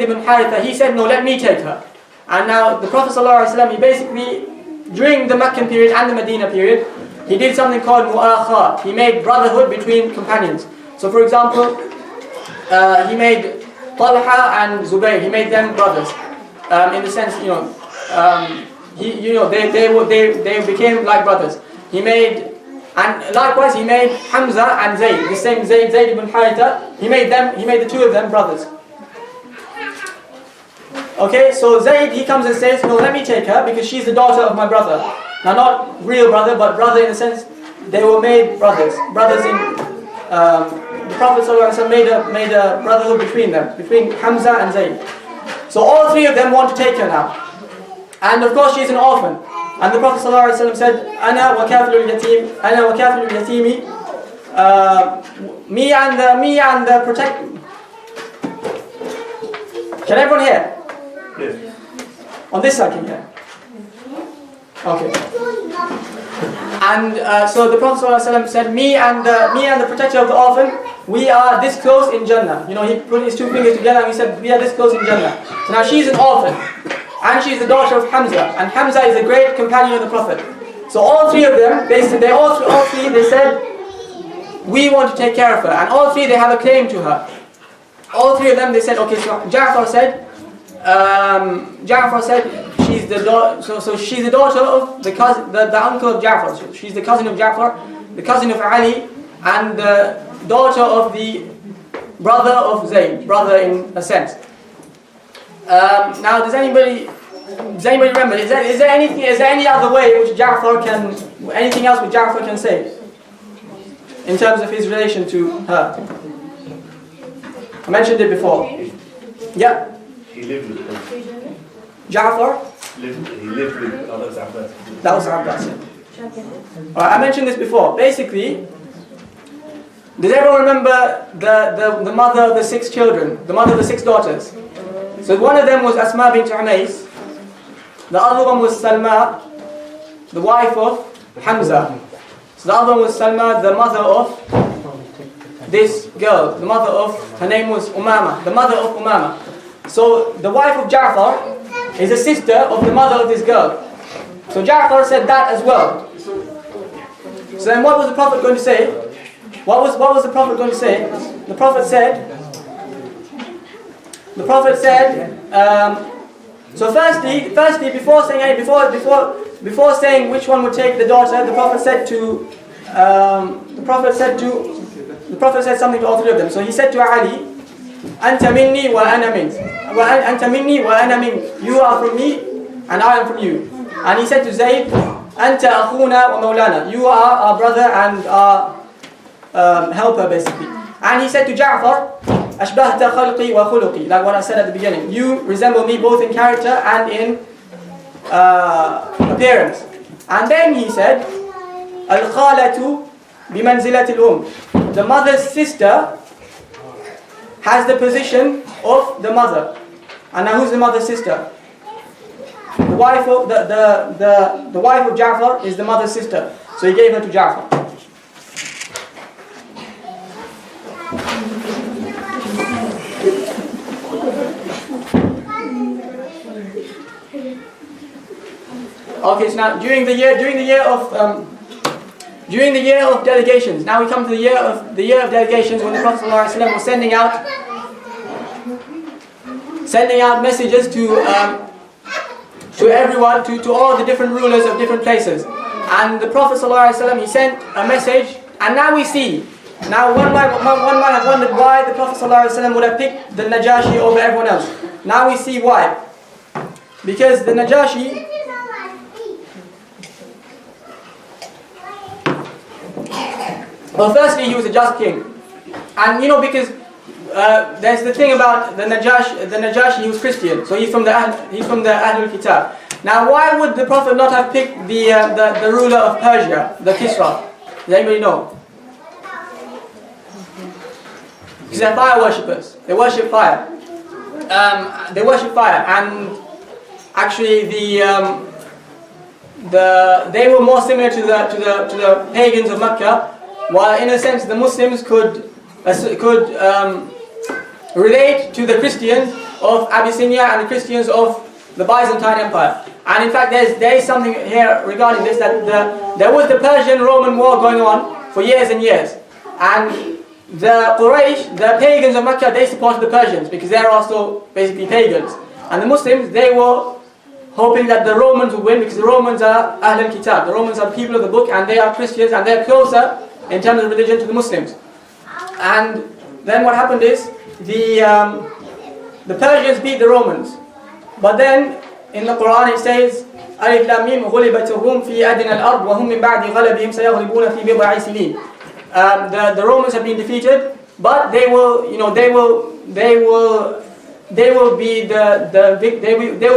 ibn Haritha, he said, no, let me take her. And now the Prophet ﷺ, he basically, during the Meccan period and the Medina period, he did something called mu'akha. He made brotherhood between companions. So for example, he made Talha and Zubayr, he made them brothers. In the sense, you know, they became like brothers. And likewise he made Hamza and Zayd, the same Zayd ibn Haritha, he made the two of them brothers. Okay, so Zayd, he comes and says, no, let me take her because she's the daughter of my brother. Now not real brother, but brother in the sense they were made brothers. Brothers in the Prophet ﷺ made a brotherhood between them, between Hamza and Zayd. So all three of them want to take her now. And of course she's an orphan. And the Prophet ﷺ said, Ana wa kafilul yatim, Ana wa kafilul yatimi, me and the protect. Can everyone hear? Yes. On this side, can you hear? Okay. And so the Prophet ﷺ said, me and the protector of the orphan, we are this close in Jannah. You know, he put his two fingers together and he said, we are this close in Jannah. So now she's an orphan. And she's the daughter of Hamza. And Hamza is a great companion of the Prophet. So all three of them, they said, we want to take care of her. And all three, they have a claim to her. All three of them, they said, okay, so Jafar said, she's the daughter. So she's the daughter of the cousin, the uncle of Jafar. So she's the cousin of Jafar, the cousin of Ali, and the daughter of the brother of Zayd, brother in a sense. Now, does anybody remember? Is there any other way which anything else which Jafar can say in terms of his relation to her? I mentioned it before. Yeah. He lived with them. Jafar? He lived with others Abbas. That was Abbas. Alright, I mentioned this before. Basically, does everyone remember the mother of the 6 children? The mother of the 6 daughters? So one of them was Asma bint Umays. The other one was Salma, the wife of Hamza. So the other one was Salma, the mother of this girl. The mother of, her name was Umama. The mother of Umama. So the wife of Jafar is a sister of the mother of this girl. So Jafar said that as well. So then what was the Prophet going to say? What was the Prophet going to say? The Prophet said, so firstly, before saying which one would take the daughter, the Prophet said something to all three of them. So he said to Ali, Anta minni wa ana mink. Anta minni wa ana mink. You are from me and I am from you. And he said to Zayd, Anta akhuna wa maulana. You are our brother and our helper basically. And he said to Ja'far, Ashbahta khalqi wa khuluqi. Like what I said at the beginning. You resemble me both in character and in appearance. And then he said, Al-khalatu bimanzilatil The mother's sister has the position of the mother. And now who's the mother's sister? The wife of the wife of Jafar is the mother's sister. So he gave her to Jafar. Okay, so now during the year of delegations. Now we come to the year of delegations when the Prophet ﷺ was sending out messages to everyone, to all the different rulers of different places. And the Prophet ﷺ, he sent a message, and now we see. Now one might have wondered why the Prophet ﷺ would have picked the Najashi over everyone else. Now we see why. Because the Najashi, well, firstly, he was a just king. And you know, because there's the thing about the Najashi, he was Christian, so he's from the Ahlul Kitab. Now, why would the Prophet not have picked the ruler of Persia, the Kisra? Does anybody know? Because they're fire worshippers. They worship fire. And actually they were more similar to the pagans of Mecca, while in a sense the Muslims could relate to the Christians of Abyssinia and the Christians of the Byzantine Empire. And in fact there is something here regarding this, that there was the Persian-Roman war going on for years and years, and the Quraysh, the pagans of Mecca, they supported the Persians because they're also basically pagans, and the Muslims, they were hoping that the Romans would win because the Romans are Ahl al-Kitab, the Romans are people of the book, and they are Christians, and they're closer in terms of religion to the Muslims. And then what happened is the Persians beat the Romans, but then in the Quran it says Alif Lam Mim غُلِبَتِ الرُّومُ فِي أَدْنَى الْأَرْضِ وَهُمْ مِنْ بَعْدِ غَلَبِهِمْ سَيَغْلِبُونَ فِي بِضْعِ سِنِينَ. The Romans have been defeated, but they will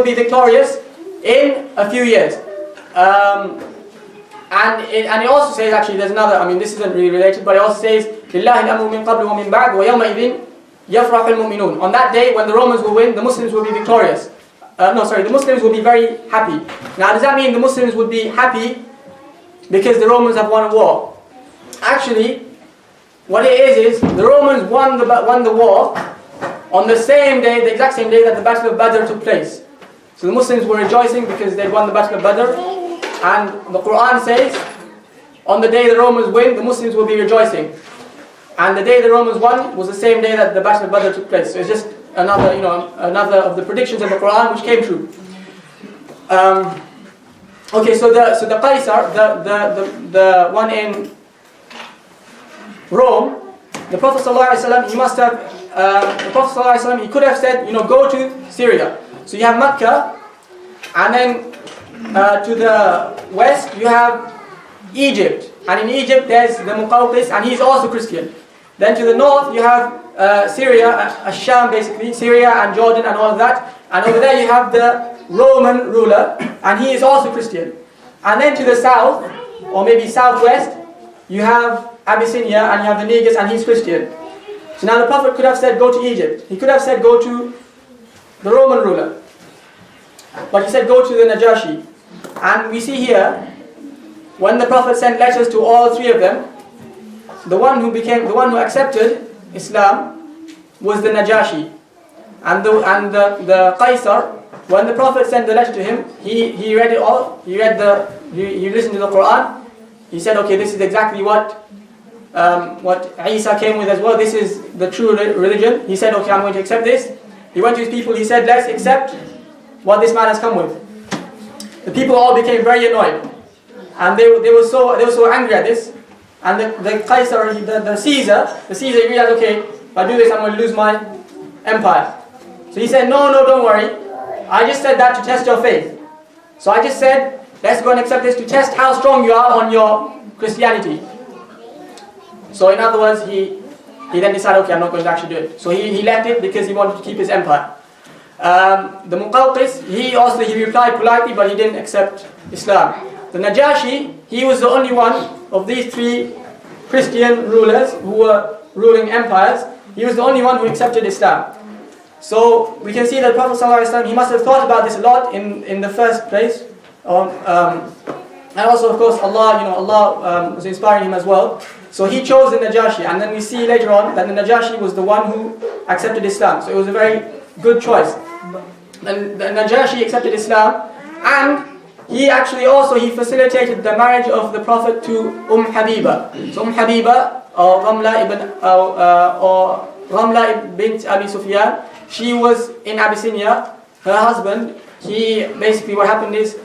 be victorious in a few years. And it also says, actually there's another, I mean this isn't really related, but it also says لِلَّهِ الْأَمْرُ مِنْ قَبْلُ وَمِنْ بَعْدُ وَيَوْمَئِذٍ يَفْرَحُ الْمُؤْمِنُونَ. On that day when the Romans will win, the Muslims will be victorious. The Muslims will be very happy. Now does that mean the Muslims would be happy because the Romans have won a war? Actually, what it is the Romans won the war on the same day, the exact same day that the Battle of Badr took place. So the Muslims were rejoicing because they won the Battle of Badr, and the Quran says, on the day the Romans win, the Muslims will be rejoicing. And the day the Romans won was the same day that the Battle of Badr took place. So it's just another of the predictions of the Quran which came true. Okay, so the Qaisar, the one in Rome, the Prophet ﷺ, he must have, the Prophet ﷺ, he could have said, go to Syria. So you have Mecca, and then to the west you have Egypt, and in Egypt there's the Muqawqis, and he's also Christian. Then to the north you have Syria, Sham basically, Syria and Jordan and all of that, and over there you have the Roman ruler, and he is also Christian. And then to the south, or maybe southwest, you have Abyssinia, and you have the Negus, and he's Christian. So now the Prophet could have said go to Egypt, he could have said go to the Roman ruler, but he said go to the Najashi. And we see here, when the Prophet sent letters to all three of them, the one who accepted Islam was the Najashi, and the Qaisar. When the Prophet sent the letter to him, he read it all. He listened to the Quran. He said, okay, this is exactly what Isa came with as well. This is the true religion. He said, okay, I'm going to accept this. He went to his people. He said, let's accept what this man has come with. The people all became very annoyed, and they were so angry at this. And the Qaisar, the Caesar realized, okay, if I do this, I'm going to lose my empire. So he said, no, don't worry. I just said that to test your faith. So I just said, let's go and accept this to test how strong you are on your Christianity. So in other words, he then decided, okay, I'm not going to actually do it. So he left it because he wanted to keep his empire. The Muqawqis, he replied politely, but he didn't accept Islam. The Najashi, he was the only one of these three Christian rulers who were ruling empires. He was the only one who accepted Islam. So we can see that Prophet ﷺ, he must have thought about this a lot in the first place. And also, of course, Allah was inspiring him as well. So he chose the Najashi, and then we see later on that the Najashi was the one who accepted Islam. So it was a very good choice. And the Najashi accepted Islam, and he facilitated the marriage of the Prophet to Habiba. So Habiba, or Ramla bint Abi Sufyan, she was in Abyssinia. Her husband, what happened is,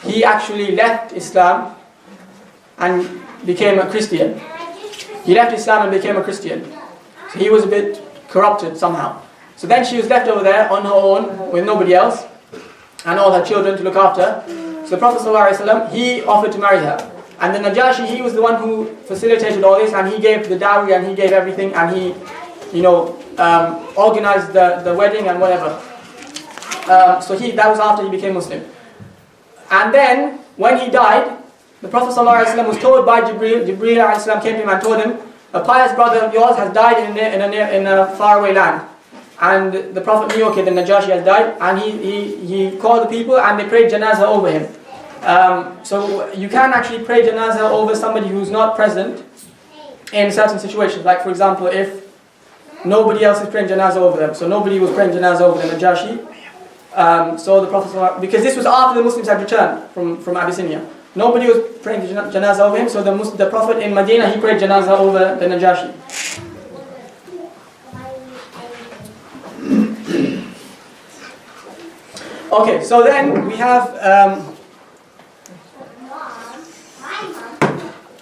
he actually left Islam and became a Christian. He left Islam and became a Christian. So he was a bit corrupted somehow. So then she was left over there on her own with nobody else, and all her children to look after. So the Prophet ﷺ, he offered to marry her. And the Najashi, he was the one who facilitated all this, and he gave the dowry, and he gave everything, and he, organized the wedding and whatever. That was after he became Muslim. And then, when he died, the Prophet ﷺ was told by Jibreel ﷺ came to him and told him a pious brother of yours has died in a faraway land. And the Prophet knew, okay, the Najashi has died, and he called the people and they prayed janazah over him. So you can actually pray janazah over somebody who's not present in certain situations. Like for example, if nobody else is praying janazah over them, so nobody was praying janazah over the Najashi. So the Prophet, because this was after the Muslims had returned from Abyssinia, nobody was praying janazah over him. So the Prophet in Medina, he prayed janazah over the Najashi. Okay, so then we have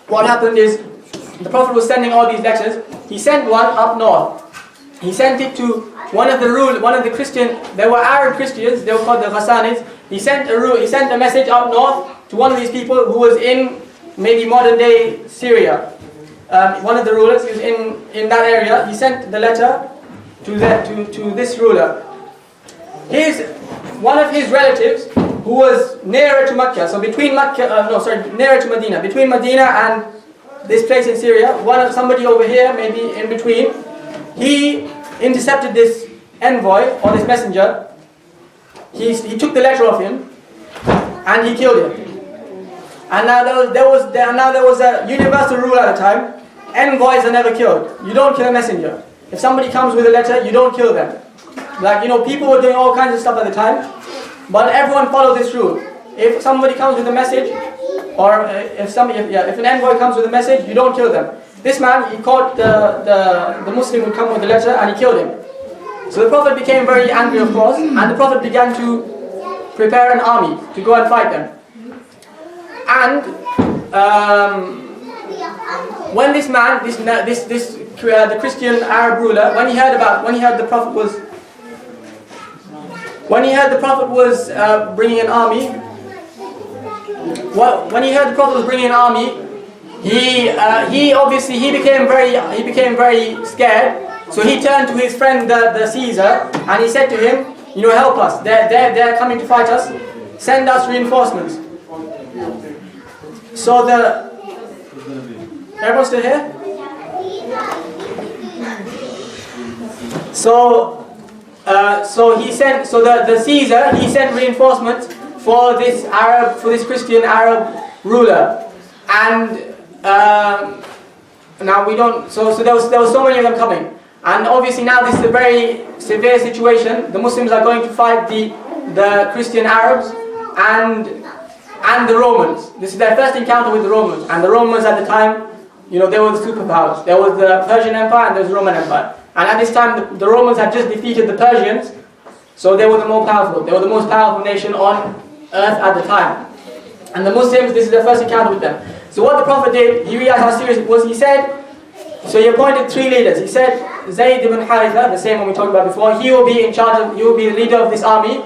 what happened is the Prophet was sending all these letters. He sent one up north. He sent it to one of the Christian. There were Arab Christians. They were called the Ghassanids. He sent a message up north to one of these people who was in maybe modern day Syria. One of the rulers is in that area. He sent the letter to this ruler. One of his relatives who was nearer to Mecca, so nearer to Medina, between Medina and this place in Syria, somebody over here, maybe in between, he intercepted this envoy or this messenger. He took the letter of him and he killed him. And now there was a universal rule at the time: envoys are never killed. You don't kill a messenger. If somebody comes with a letter, you don't kill them. People were doing all kinds of stuff at the time, but everyone followed this rule. If somebody comes with a message, or if an envoy comes with a message, you don't kill them. This man, he caught the Muslim who come with the letter and he killed him. So the Prophet became very angry, of course, and the Prophet began to prepare an army to go and fight them. And when this man, the Christian Arab ruler, when he heard the Prophet was bringing an army, he became very scared. So he turned to his friend the Caesar and he said to him, help us. They're coming to fight us. Send us reinforcements. So everyone's still here? The Caesar, he sent reinforcements for this Christian Arab ruler, and now we don't. So there was so many of them coming, and obviously now this is a very severe situation. The Muslims are going to fight the Christian Arabs and the Romans. This is their first encounter with the Romans, and the Romans at the time, they were the superpowers. There was the Persian Empire and there was the Roman Empire. And at this time, the Romans had just defeated the Persians, so they were the more powerful. They were the most powerful nation on earth at the time. And the Muslims, this is their first encounter with them. So what the Prophet did, he realized how serious it was. He he appointed 3 leaders. He said, Zayd ibn Haritha, the same one we talked about before, he will be the leader of this army.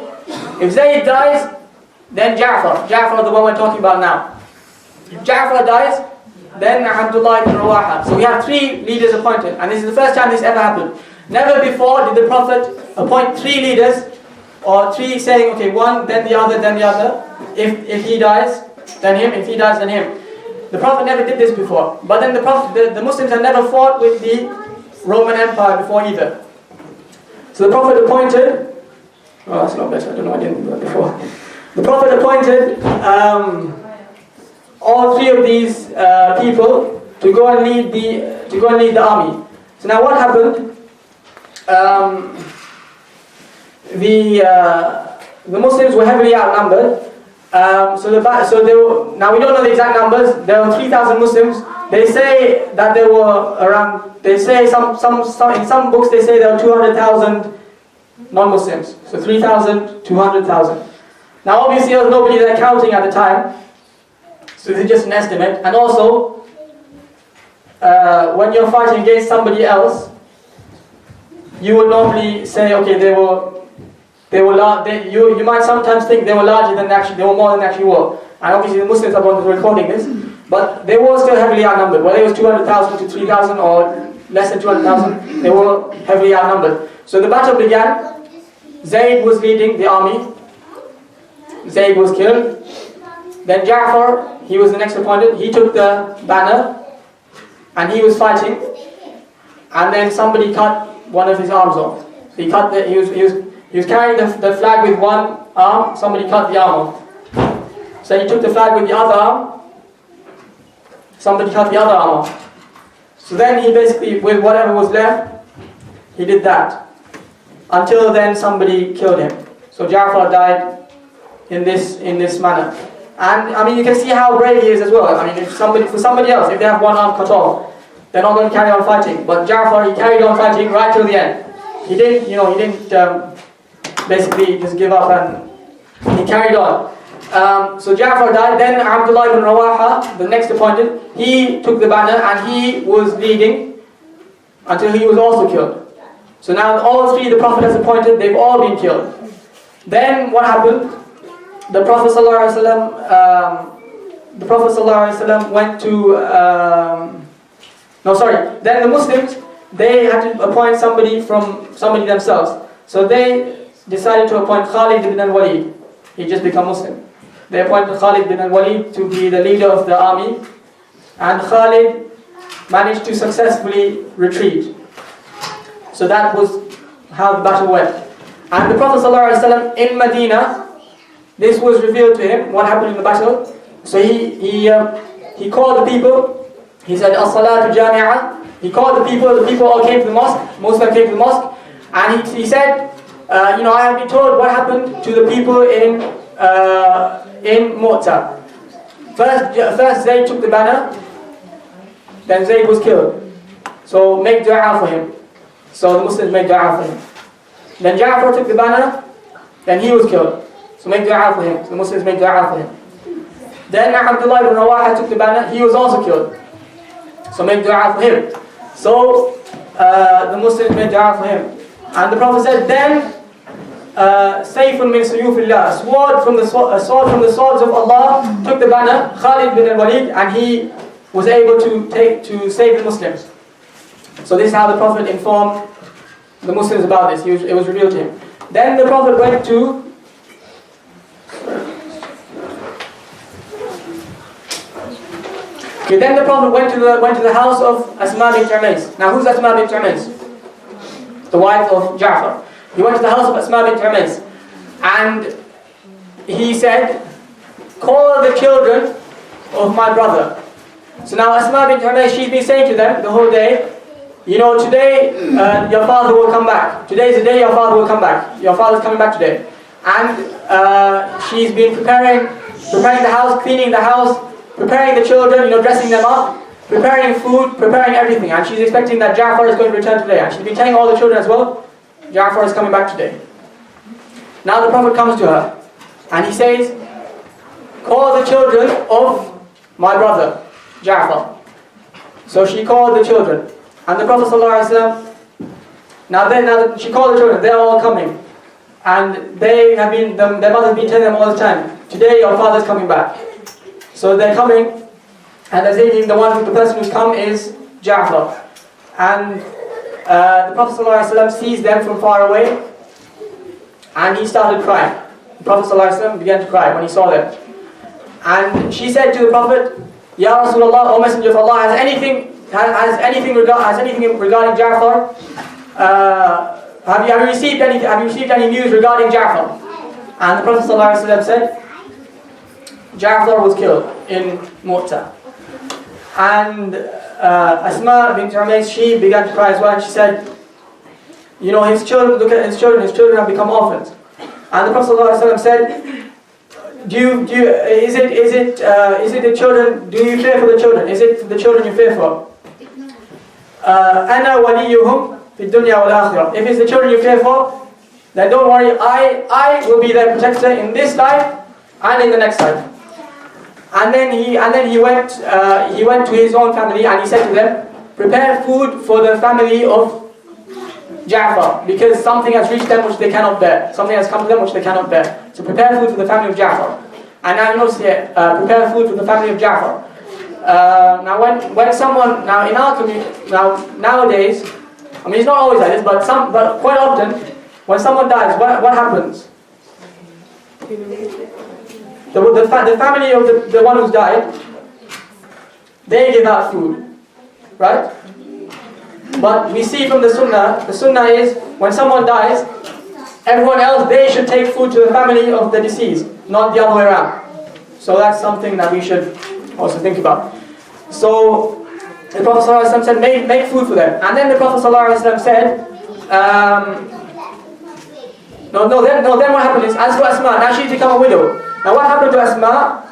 If Zayd dies, then Jafar, the one we're talking about now. If Jafar dies, then Abdullah ibn Rawaha. So we have 3 leaders appointed, and this is the first time this ever happened. Never before did the Prophet appoint 3 leaders, or 3 saying, okay, one, then the other, then the other. If he dies, then him. If he dies, then him. The Prophet never did this before. But then the Muslims had never fought with the Roman Empire before either. So the Prophet appointed. Oh, that's not better. I don't know. I didn't do that before. The Prophet appointed all 3 of these people to go and lead the army. So now what happened? The Muslims were heavily outnumbered. Now we don't know the exact numbers. There were 3,000 Muslims. They say that there were around. They say in some books they say there were 200,000 non-Muslims. So 3,000, 200,000. Now obviously there was nobody there counting at the time. So this is just an estimate. And also, when you're fighting against somebody else, you would normally say, okay, you might sometimes think they were larger than they were more than they actually were. And obviously the Muslims are the ones recording this, but they were still heavily outnumbered. Whether it was 200,000 to 3,000 or less than 200,000, they were heavily outnumbered. So the battle began. Zayd was leading the army. Zayd was killed. Then Jafar, he was the next appointed. He took the banner and he was fighting, and then somebody cut one of his arms off. He was carrying the flag with one arm, somebody cut the arm off. So he took the flag with the other arm, somebody cut the other arm off. So then he basically, with whatever was left, he did that. Until then somebody killed him. So Jafar died in this manner. And I mean, you can see how brave he is as well. I mean, for somebody else, if they have one arm cut off, they're not going to carry on fighting. But Jafar, he carried on fighting right till the end. He didn't basically just give up, and he carried on. So Jafar died. Then Abdullah ibn Rawaha, the next appointed, he took the banner and he was leading until he was also killed. So now all three the Prophet has appointed, they've all been killed. Then what happened? The Prophet ﷺ went to then the Muslims, they had to appoint somebody themselves. So they decided to appoint Khalid ibn al-Walid. He just became Muslim. They appointed Khalid ibn al-Walid to be the leader of the army, and Khalid managed to successfully retreat. So that was how the battle went. And the Prophet ﷺ in Medina, this was revealed to him, what happened in the battle. So he called the people, he said, As-salatu jami'ah. He called the people all came to the mosque, most of them came to the mosque, and he said, I have been told what happened to the people in Mu'tah. First Zayd took the banner, then Zayd was killed. So make dua for him. So the Muslims made dua for him. Then Jafar took the banner, then he was killed. So make dua for him. So the Muslims made dua for him. Then Abdullah ibn Rawaha took the banner, he was also killed. So make dua for him. So the Muslims made dua for him. And the Prophet said, then Sayfun min suyufillah, a sword from the swords of Allah, took the banner, Khalid bin al-Walid, and he was able to save the Muslims. So this is how the Prophet informed the Muslims about this. It was revealed to him. Then the Prophet went to then the Prophet went to the house of Asma bint Umays. Now who's Asma bint Umays? The wife of Jafar. He went to the house of Asma bint Umays, and he said, call the children of my brother. So now Asma bint Umays, she's been saying to them the whole day, today your father will come back. Today is the day your father will come back. Your father's coming back today. And she's been preparing the house, cleaning the house, preparing the children, dressing them up, preparing food, preparing everything. And she's expecting that Jafar is going to return today. And she's been telling all the children as well, Jafar is coming back today. Now the Prophet comes to her and he says, call the children of my brother, Jafar. So she called the children. And the Prophet ﷺ, now she called the children, they're all coming. And their mother has been telling them all the time, today your father's coming back. So they're coming, and they're saying the person who's come is Jafar. And the Prophet ﷺ sees them from far away, and he started crying. The Prophet ﷺ began to cry when he saw them. And she said to the Prophet, Ya Rasulullah, O Messenger of Allah, has anything regarding Jafar? Have you received any news regarding Jafar? And the Prophet ﷺ said, Jafar was killed in Mu'tah. And Asma bint Umays, she began to cry as well, and she said, his children, look at his children have become orphans. And the Prophet ﷺ said, is it the children, do you fear for the children? Is it the children you fear for? Ana waliyuhum fi dunya wal akhirah. If it's the children you fear for, then don't worry, I will be their protector in this life and in the next life. And then he went to his own family and he said to them, prepare food for the family of Jafar, because something has reached them which they cannot bear. Something has come to them which they cannot bear. So prepare food for the family of Jafar. And now you notice here, prepare food for the family of Jafar. Now when someone, now in our community, nowadays, I mean it's not always like this, but quite often, when someone dies, what happens? The family of the one who's died, they give out food. right? But we see from the sunnah is when someone dies, everyone else, they should take food to the family of the deceased, not the other way around. So that's something that we should also think about. So the Prophet ﷺ said, make food for them. And then the Prophet ﷺ said, then what happened is, as for Asma, now she's become a widow. Now what happened to Asma?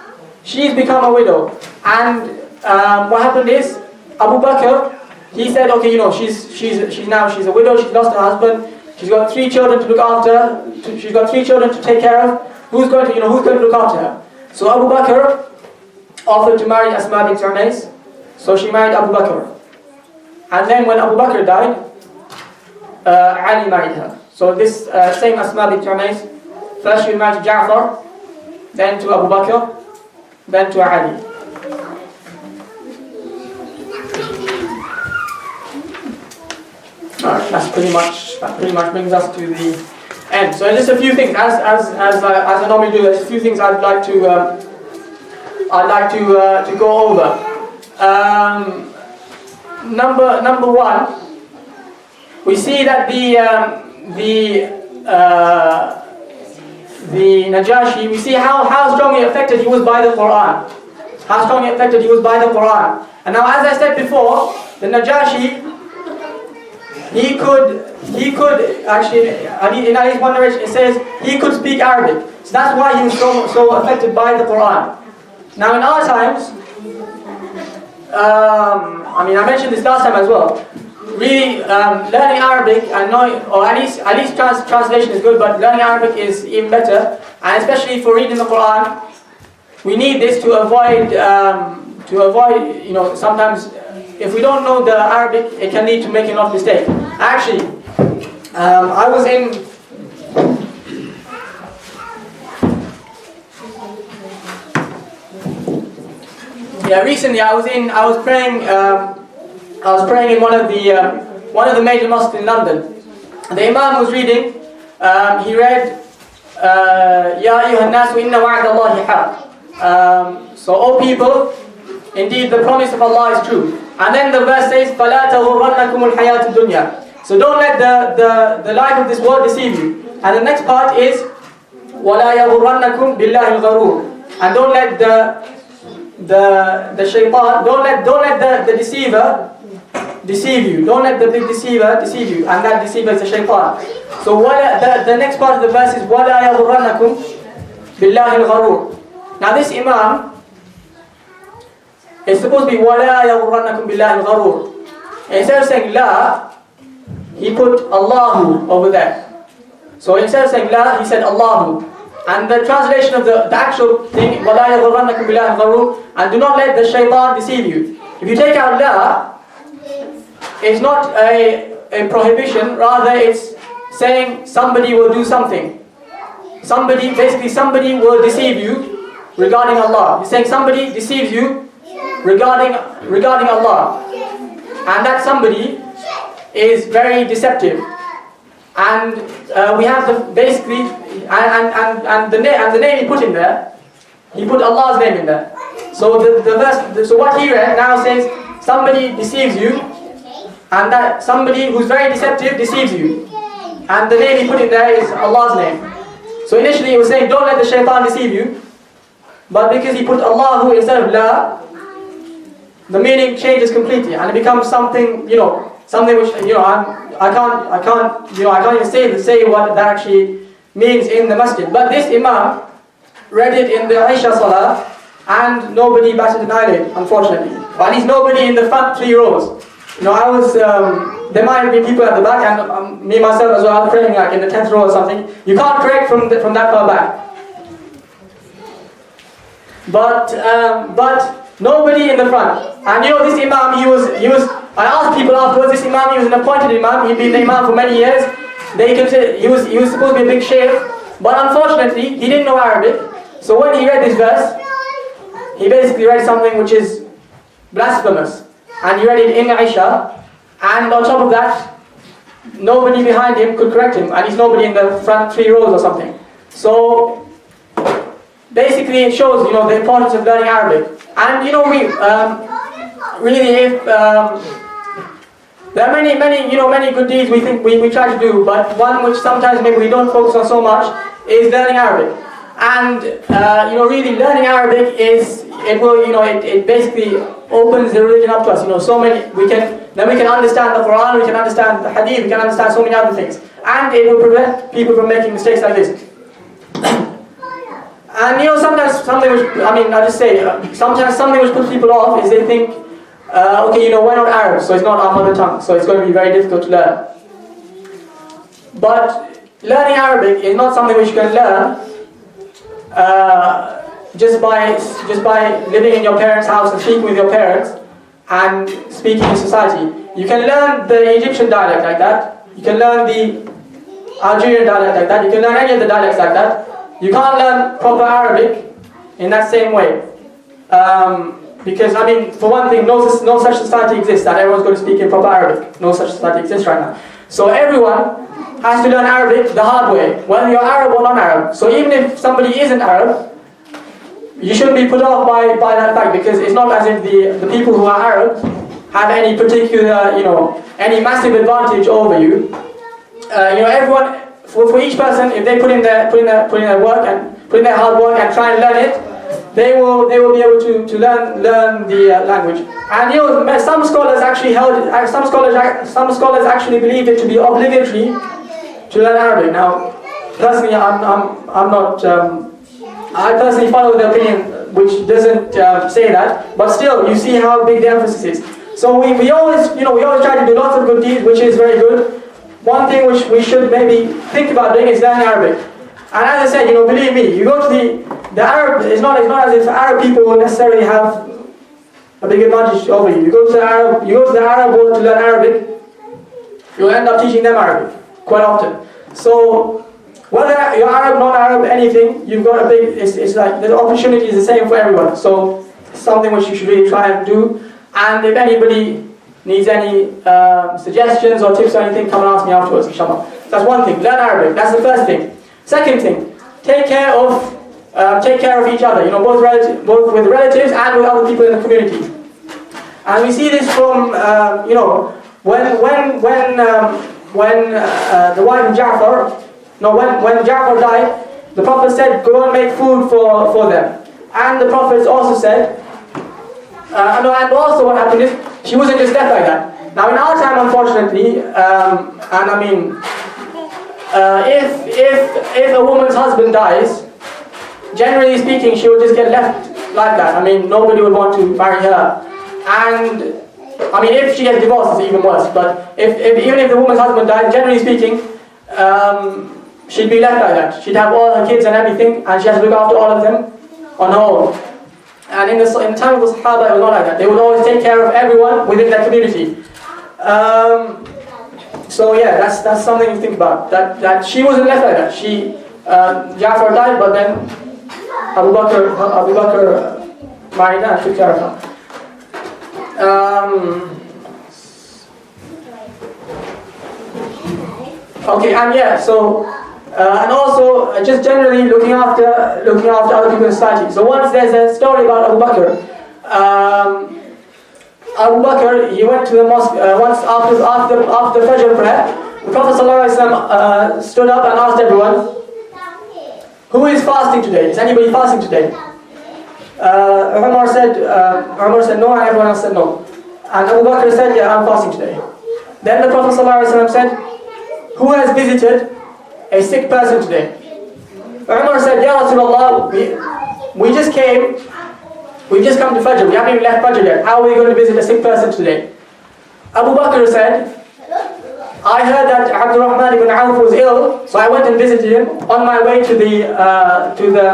She's become a widow. And what happened is, Abu Bakr, he said, okay, she's a widow, she's lost her husband, she's got 3 children to look after, she's got 3 children to take care of, who's going to look after her? So Abu Bakr offered to marry Asma bint Umays, so she married Abu Bakr. And then when Abu Bakr died, Ali married her. So this same Asma bint Umays, first she married to Jafar, then to Abu Bakr, then to Ali. Alright, that pretty much brings us to the end. So just a few things, as I normally do, there's a few things I'd like to go over. Number one, we see that the Najashi, we see how strongly affected he was by the Quran. How strongly affected he was by the Quran. And now, as I said before, the Najashi, he could actually, in his one narration it says he could speak Arabic. So that's why he was so affected by the Quran. Now in our times, I mentioned this last time as well. Really, learning Arabic and knowing, or at least translation is good, but learning Arabic is even better. And especially for reading the Quran, we need this to avoid, sometimes if we don't know the Arabic, it can lead to making a lot of mistakes. Actually, I was in. Yeah, recently I was praying in one of the major mosques in London. The Imam was reading. He read, "Ya ayyuhan nasu inna wa'da Allahi haqq." So, O people, indeed the promise of Allah is true. And then the verse says, فَلَا تَغُرَّنَّكُمُ الْحَيَاةُ الدُّنْيَا. So don't let the life of this world deceive you. And the next part is, وَلَا يَغُرَّنَّكُمْ بِاللَّهِ الْغَرُورُ. And don't let the shaitan, don't let the deceiver deceive you. Don't let the big deceiver deceive you. And that deceiver is the shaitan. So the next part of the verse is, وَلَا يَغُرَّنَّكُمْ بِاللَّهِ الْغَرُورُ. Now this Imam, it's supposed to be وَلَا يَغُرَّنَّكُمْ بِاللَّهِ الْغَرُورُ. Instead of saying La, he put Allahu over there. So instead of saying La, he said Allahu. And the translation of the actual thing, وَلَا يَغُرَّنَّكُمْ بِاللَّهِ الْغَرُورُ, and do not let the shaitan deceive you. If you take out La, it's not a prohibition, rather it's saying somebody will do something. Somebody will deceive you regarding Allah. He's saying somebody deceives you regarding Allah, and that somebody is very deceptive. And we have the name he put in there. He put Allah's name in there. So the verse. So what he read now says somebody deceives you, and that somebody who's very deceptive deceives you, and the name he put in there is Allah's name. So initially he was saying don't let the shaitan deceive you, but because he put Allahu instead of La, the meaning changes completely, and it becomes something which I can't even say what that actually means in the masjid. But this Imam read it in the Isha Salah, and nobody batted an eyelid, unfortunately. Or at least nobody in the front 3 rows. There might have been people at the back, and me myself as well, I was praying like in the 10th row or something. You can't correct from that far back. But nobody in the front. And this Imam, he was. I asked people afterwards. This Imam, he was an appointed Imam. He'd been the Imam for many years. They consider he was supposed to be a big sheikh, but unfortunately he didn't know Arabic. So when he read this verse, he basically read something which is blasphemous, and he read it in Aisha. And on top of that, nobody behind him could correct him, and he's nobody in the front 3 rows or something. So basically, it shows the importance of learning Arabic. And really, if there are many good deeds we think we try to do, but one which sometimes maybe we don't focus on so much is learning Arabic. And really learning Arabic it basically opens the religion up to us. So many we can understand the Quran, we can understand the Hadith, we can understand so many other things, and it will prevent people from making mistakes like this. And sometimes something which sometimes something which puts people off is they think, we're not Arab, so it's not our mother tongue, so it's going to be very difficult to learn. But learning Arabic is not something which you can learn just by living in your parents' house and speaking with your parents and speaking in society. You can learn the Egyptian dialect like that. You can learn the Algerian dialect like that. You can learn any of the dialects like that. You can't learn proper Arabic in that same way. Because, for one thing, no such society exists that everyone's going to speak in proper Arabic. No such society exists right now. So everyone has to learn Arabic the hard way, whether you're Arab or non-Arab. So even if somebody isn't Arab, you shouldn't be put off by that fact, because it's not as if the people who are Arab have any particular, any massive advantage over you. Everyone, for each person, if they put in their work and put in their hard work and try and learn it, they will be able to learn the language. And some scholars actually believe it to be obligatory to learn Arabic. Now, personally, I'm not. I personally follow the opinion which doesn't say that, but still, you see how big the emphasis is. So we always try to do lots of good deeds, which is very good. One thing which we should maybe think about doing is learning Arabic. And as I said, believe me, you go to the Arab. It's not as if Arab people will necessarily have a big advantage over you. You go to the Arab world to learn Arabic. You'll end up teaching them Arabic quite often. So whether you're Arab, non-Arab, anything, you've got a big. It's like the opportunity is the same for everyone. So it's something which you should really try and do. And if anybody needs any suggestions or tips or anything, come and ask me afterwards, inshallah. That's one thing. Learn Arabic. That's the first thing. Second thing, take care of each other. Both with relatives and with other people in the community. And we see this from when the wife of Jafar, when Jafar died, the Prophet said, go and make food for them. And the Prophet also said, and also what happened is, she wasn't just left like that. Now in our time, unfortunately, if a woman's husband dies, generally speaking, she will just get left like that. Nobody would want to marry her. And if she gets divorced, it's even worse. But even if the woman's husband dies, generally speaking, she'd be left like that. She'd have all her kids and everything, and she has to look after all of them on her own. And in the time of the Sahaba, it was not like that. They would always take care of everyone within their community. So yeah, that's something to think about. That she wasn't left like that. Jafar died, but then Abu Bakr married her and took care of her. Okay, and yeah, so and also just generally looking after other people in society. So once there's a story about Abu Bakr. Abu Bakr, he went to the mosque once after Fajr prayer. The Prophet ﷺ stood up and asked everyone, who is fasting today? Is anybody fasting today? Umar said no, and everyone else said no. And Abu Bakr said, yeah, I'm fasting today. Then the Prophet ﷺ said, who has visited a sick person today? Umar said, Ya Rasulullah, we just came. We've just come to Fajr, we haven't even left Fajr yet. How are we going to visit a sick person today? Abu Bakr said, I heard that Abdurrahman ibn Auf was ill, so I went and visited him on my way to the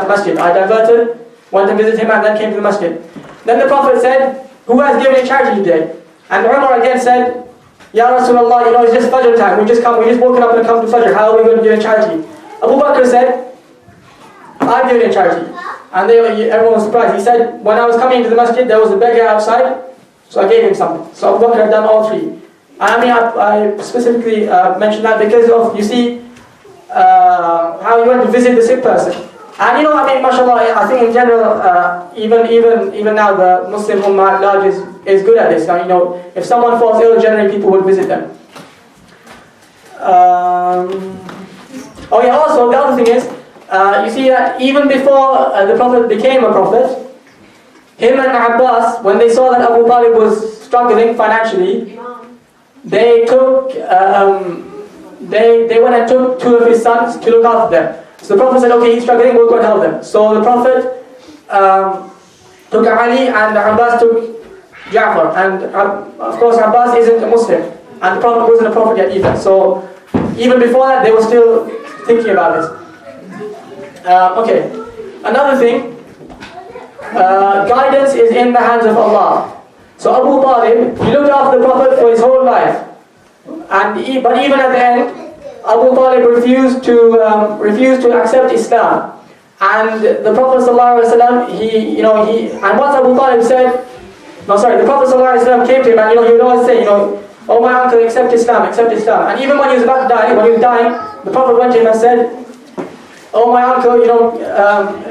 masjid. I diverted, went and visited him, and then came to the masjid. Then the Prophet said, who has given in charity today? And Umar again said, Ya Rasulullah, it's just Fajr time, we just woken up and come to Fajr, how are we going to give in charity? Abu Bakr said, I've given in charity. And everyone was surprised. He said, when I was coming into the masjid, there was a beggar outside, so I gave him something. So Abu Bakr had done all three. I specifically mentioned that because of, you see, how he went to visit the sick person. And you know, I mean, mashallah, I think in general, even now, the Muslim Ummah at large is good at this. Now, you know, if someone falls ill, generally people would visit them. Oh yeah, also the other thing is, you see that even before the Prophet became a prophet, him and Abbas, when they saw that Abu Talib was struggling financially, they took, they went and took two of his sons to look after them. So the Prophet said, okay, he's struggling, we'll go and help them. So the Prophet took Ali and Abbas took Jafar. And of course Abbas isn't a Muslim. And the Prophet wasn't a prophet yet either. So even before that, they were still thinking about this. Okay, another thing, guidance is in the hands of Allah. So Abu Talib, he looked after the Prophet for his whole life. But even at the end, Abu Talib refused to accept Islam, and the Prophet ﷺ, and once Abu Talib said, the Prophet ﷺ came to him, and he would always say, oh my uncle, accept Islam, and even when he was about to die, when he was dying, the Prophet went to him and said, oh my uncle,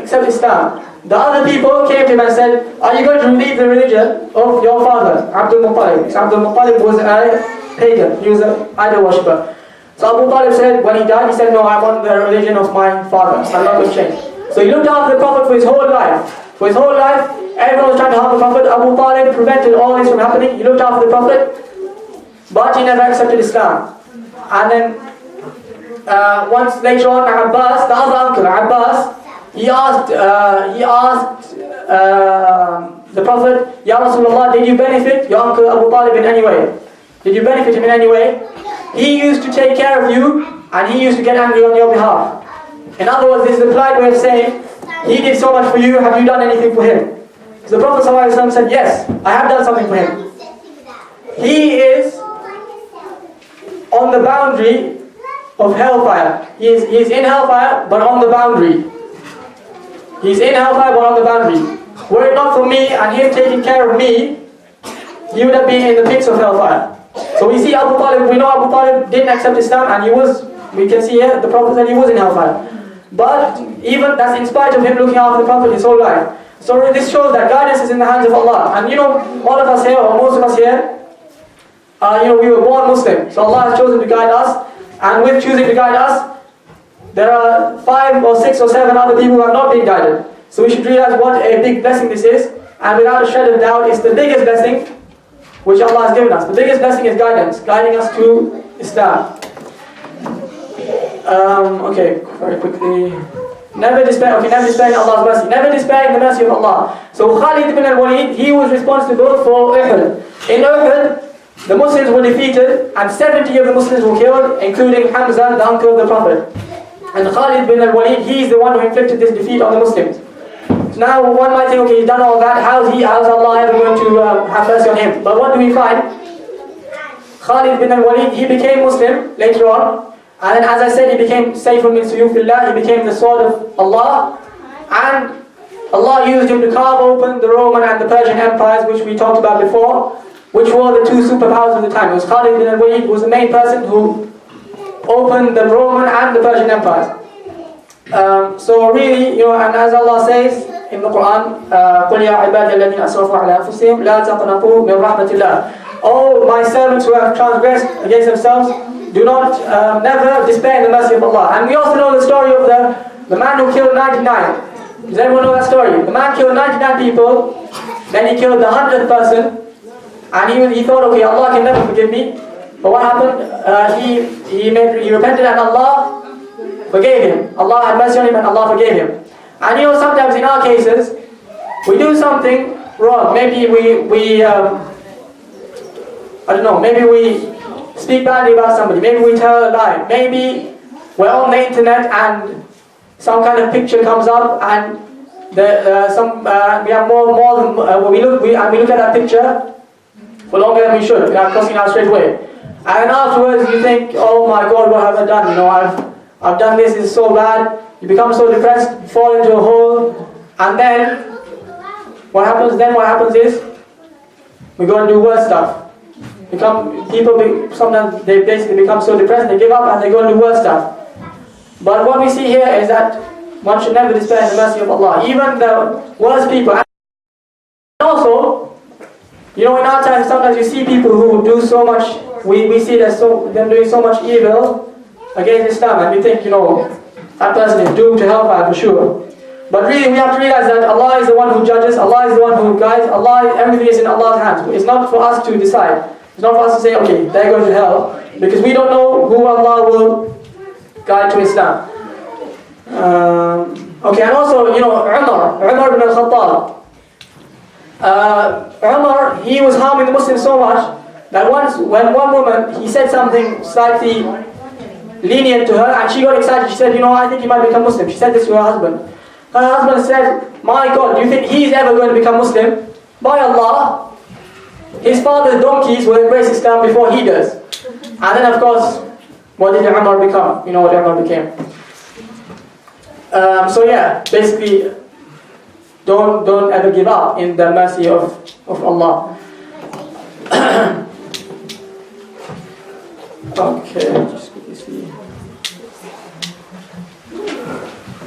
accept Islam. The other people came to him and said, are you going to leave the religion of your father, Abdul Muttalib? Abdul Muttalib was a pagan, he was an idol worshipper. So Abu Talib said, when he died, he said, no, I want the religion of my father, I'm not going to change. So he looked after the Prophet for his whole life. For his whole life, everyone was trying to harm the Prophet. Abu Talib prevented all this from happening. He looked after the Prophet, but he never accepted Islam. And then, once later on, Abbas, the other uncle, Abbas, he asked the Prophet, Ya Rasulullah, did you benefit your uncle Abu Talib in any way? Did you benefit him in any way? He used to take care of you, and he used to get angry on your behalf. In other words, this is the polite way of saying, he did so much for you, have you done anything for him? So the Prophet ﷺ said, yes, I have done something for him. He is on the boundary of hellfire. He is in hellfire, but on the boundary. He's in hellfire, but on the boundary. Were it not for me and him taking care of me, he would have been in the pits of hellfire. So we see Abu Talib, we know Abu Talib didn't accept Islam, and we can see here, the Prophet said he was in hellfire. But even that's in spite of him looking after the Prophet his whole life. So this shows that guidance is in the hands of Allah. And all of us here, or most of us here, we were born Muslim. So Allah has chosen to guide us, and with choosing to guide us, there are 5 or 6 or 7 other people who have not been guided. So we should realize what a big blessing this is, and without a shred of doubt, it's the biggest blessing which Allah has given us. The biggest blessing is guidance, guiding us to Islam. Okay, very quickly. Never despair in Allah's mercy. Never despair in the mercy of Allah. So Khalid ibn al-Walid, he was responsible for Uhud. In Uhud, the Muslims were defeated, and 70 of the Muslims were killed, including Hamza, the uncle of the Prophet. And Khalid ibn al-Walid, he is the one who inflicted this defeat on the Muslims. Now one might think, okay, he's done all that, how's Allah ever going to have mercy on him? But what do we find? Khalid ibn al-Walid, he became Muslim later on, and then, as I said, he became Sayfun min Suyufillah, he became the sword of Allah, and Allah used him to carve open the Roman and the Persian empires, which we talked about before, which were the 2 superpowers of the time. It was Khalid ibn al-Walid who was the main person who opened the Roman and the Persian empires. So really, and as Allah says in the Quran, قُلْ يَا عِبَادِيَ الَّذِينَ أَسْرَفُوا عَلَى أَنفُسِهِمْ لَا تَقْنَطُوا مِنْ رَحْمَةِ اللَّهِ. Oh, my servants who have transgressed against themselves, do not never despair in the mercy of Allah. And we also know the story of the man who killed 99. Does everyone know that story? The man killed 99 people, then he killed the 100th person, and he thought, okay, Allah can never forgive me. But what happened? He repented, and Allah forgave him. Allah had mercy on him, and Allah forgave him. And sometimes in our cases, we do something wrong. Maybe we maybe we speak badly about somebody. Maybe we tell a lie. Maybe we're on the internet and some kind of picture comes up, and we have more than we look at that picture for longer than we should. We are crossing out straight away. And afterwards you think, oh my God, what have I done? I've done this, it's so bad. You become so depressed, fall into a hole, and then what happens is we go and do worse stuff. Sometimes they basically become so depressed, they give up and they go and do worse stuff. But what we see here is that one should never despair in the mercy of Allah, even the worst people. And also, you know, in our time, sometimes you see people who do so much, we see them doing so much evil against Islam, and we think, you know, that person is doomed to hellfire for sure. But really, we have to realize that Allah is the one who judges, Allah is the one who guides, everything is in Allah's hands. It's not for us to decide. It's not for us to say, okay, they're going to hell, because we don't know who Allah will guide to Islam. Okay, and also, you know, Umar ibn al-Khattab. Umar, he was harming the Muslims so much that once, when one woman, he said something slightly lenient to her, and she got excited. She said, you know, I think he might become Muslim. She said this to her husband. Her husband said, my God, do you think he's ever going to become Muslim? By Allah, his father's donkeys will embrace Islam before he does. And then, of course, what did Umar become? You know what Umar became. So yeah, basically, don't ever give up in the mercy of Allah. Okay, just quickly see.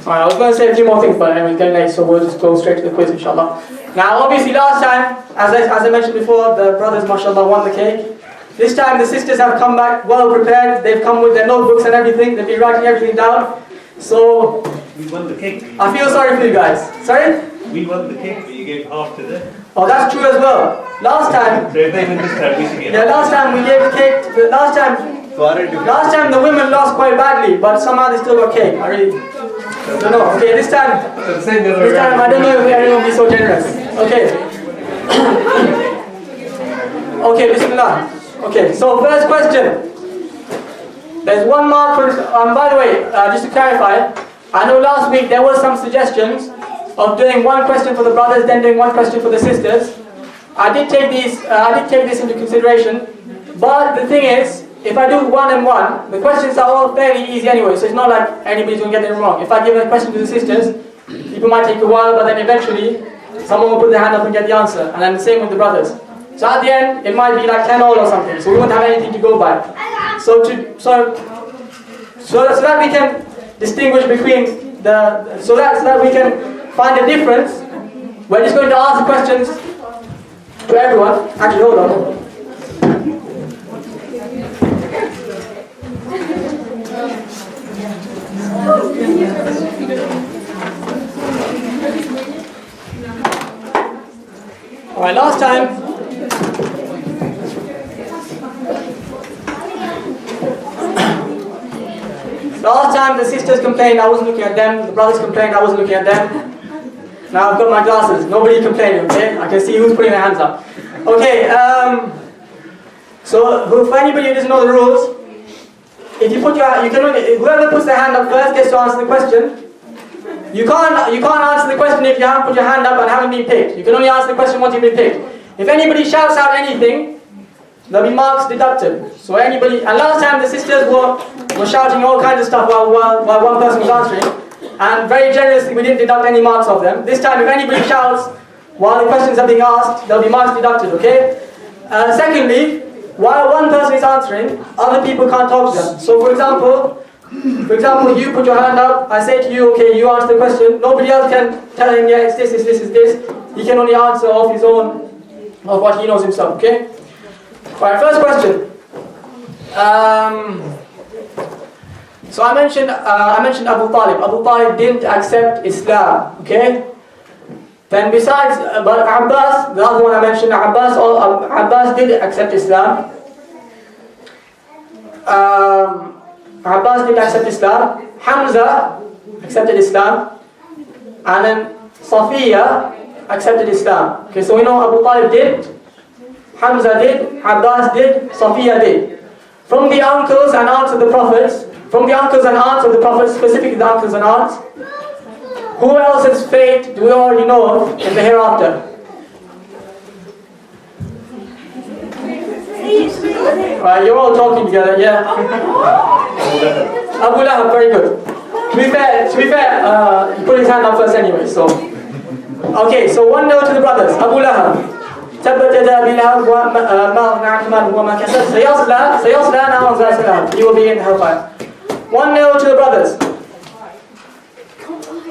Alright, I was going to say a few more things, but it's getting late, so we'll just go straight to the quiz, inshallah. Now, obviously, last time, as I mentioned before, the brothers, mashallah, won the cake. This time, the sisters have come back well prepared. They've come with their notebooks and everything. They've been writing everything down. So, We won the cake. I feel sorry for you guys. Sorry? We won the cake, but you gave half to them. Oh, that's true as well. Last time, So if they win this time, we should get half. last time we gave cake. Last time the women lost quite badly, but somehow they still got cake. I really don't know. Okay, this time I don't know if anyone will be so generous. Okay. Okay, bismillah. Okay, so first question. There's 1 mark for this. By the way, just to clarify, I know last week there were some suggestions of doing 1 question for the brothers, then doing 1 question for the sisters. I did take this into consideration, but the thing is, if I do 1 and 1, the questions are all fairly easy anyway, so it's not like anybody's going to get them wrong. If I give a question to the sisters, people might take a while, but then eventually, someone will put their hand up and get the answer, and then the same with the brothers. So at the end, it might be like 10 all or something, so we won't have anything to go by. So that we can distinguish between so that we can find a difference, we're just going to ask the questions to everyone. Actually, hold on. Alright, last time the sisters complained I wasn't looking at them, the brothers complained I wasn't looking at them. Now I've got my glasses, nobody complaining, okay? I can see who's putting their hands up. Okay, so for anybody who doesn't know the rules, if you put whoever puts their hand up first gets to answer the question. You can't answer the question if you haven't put your hand up and haven't been picked. You can only answer the question once you've been picked. If anybody shouts out anything, there'll be marks deducted. So anybody, and last time the sisters were shouting all kinds of stuff while 1 person was answering, and very generously we didn't deduct any marks of them. This time if anybody shouts while the questions are being asked, there'll be marks deducted, okay? Secondly, while 1 person is answering, other people can't talk to them. So for example, you put your hand up, I say to you, okay, you answer the question, nobody else can tell him, yeah, it's this, it's this, it's this. He can only answer of his own, of what he knows himself, okay? Alright, first question. So I mentioned Abu Talib. Abu Talib didn't accept Islam, okay? Then besides, but Abbas, the other one I mentioned, Abbas did accept Islam. Abbas did accept Islam. Hamza accepted Islam. And then Safiya accepted Islam. Okay, so we know Abu Talib did, Hamza did, Abbas did, Safiya did. From the uncles and aunts of the prophets, specifically the uncles and aunts, who else's fate do we already know of in the hereafter? Right, you're all talking together, yeah. Abu Lahab, very good. To be fair, he put his hand up first anyway, so. Okay, so 1-0 to the brothers. Abu Lahab. تبت يدا أبي لهب وما أغنى عنه ماله وما كسب سيصلى نارا ذات لهب. He will be in hellfire. 1-0 to the brothers.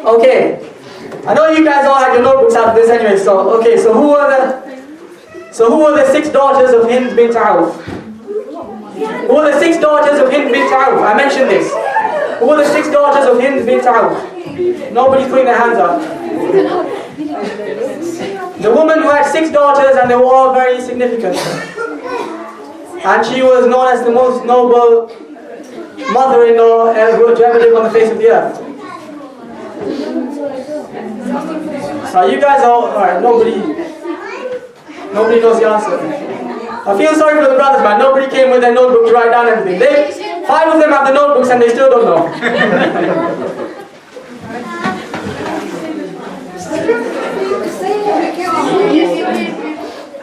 Okay. I know you guys all had your notebooks after this anyway, so okay, so who were the 6 daughters of Hind bint Auf? Who were the 6 daughters of Hind bint Auf? I mentioned this. Who were the 6 daughters of Hind bint Auf? Nobody's putting their hands up. The woman who had 6 daughters and they were all very significant. And she was known as the most noble mother-in-law to ever live on the face of the earth. So you guys alright, nobody knows the answer. I feel sorry for the brothers, man. Nobody came with their notebook to write down everything. 5 of them have the notebooks and they still don't know.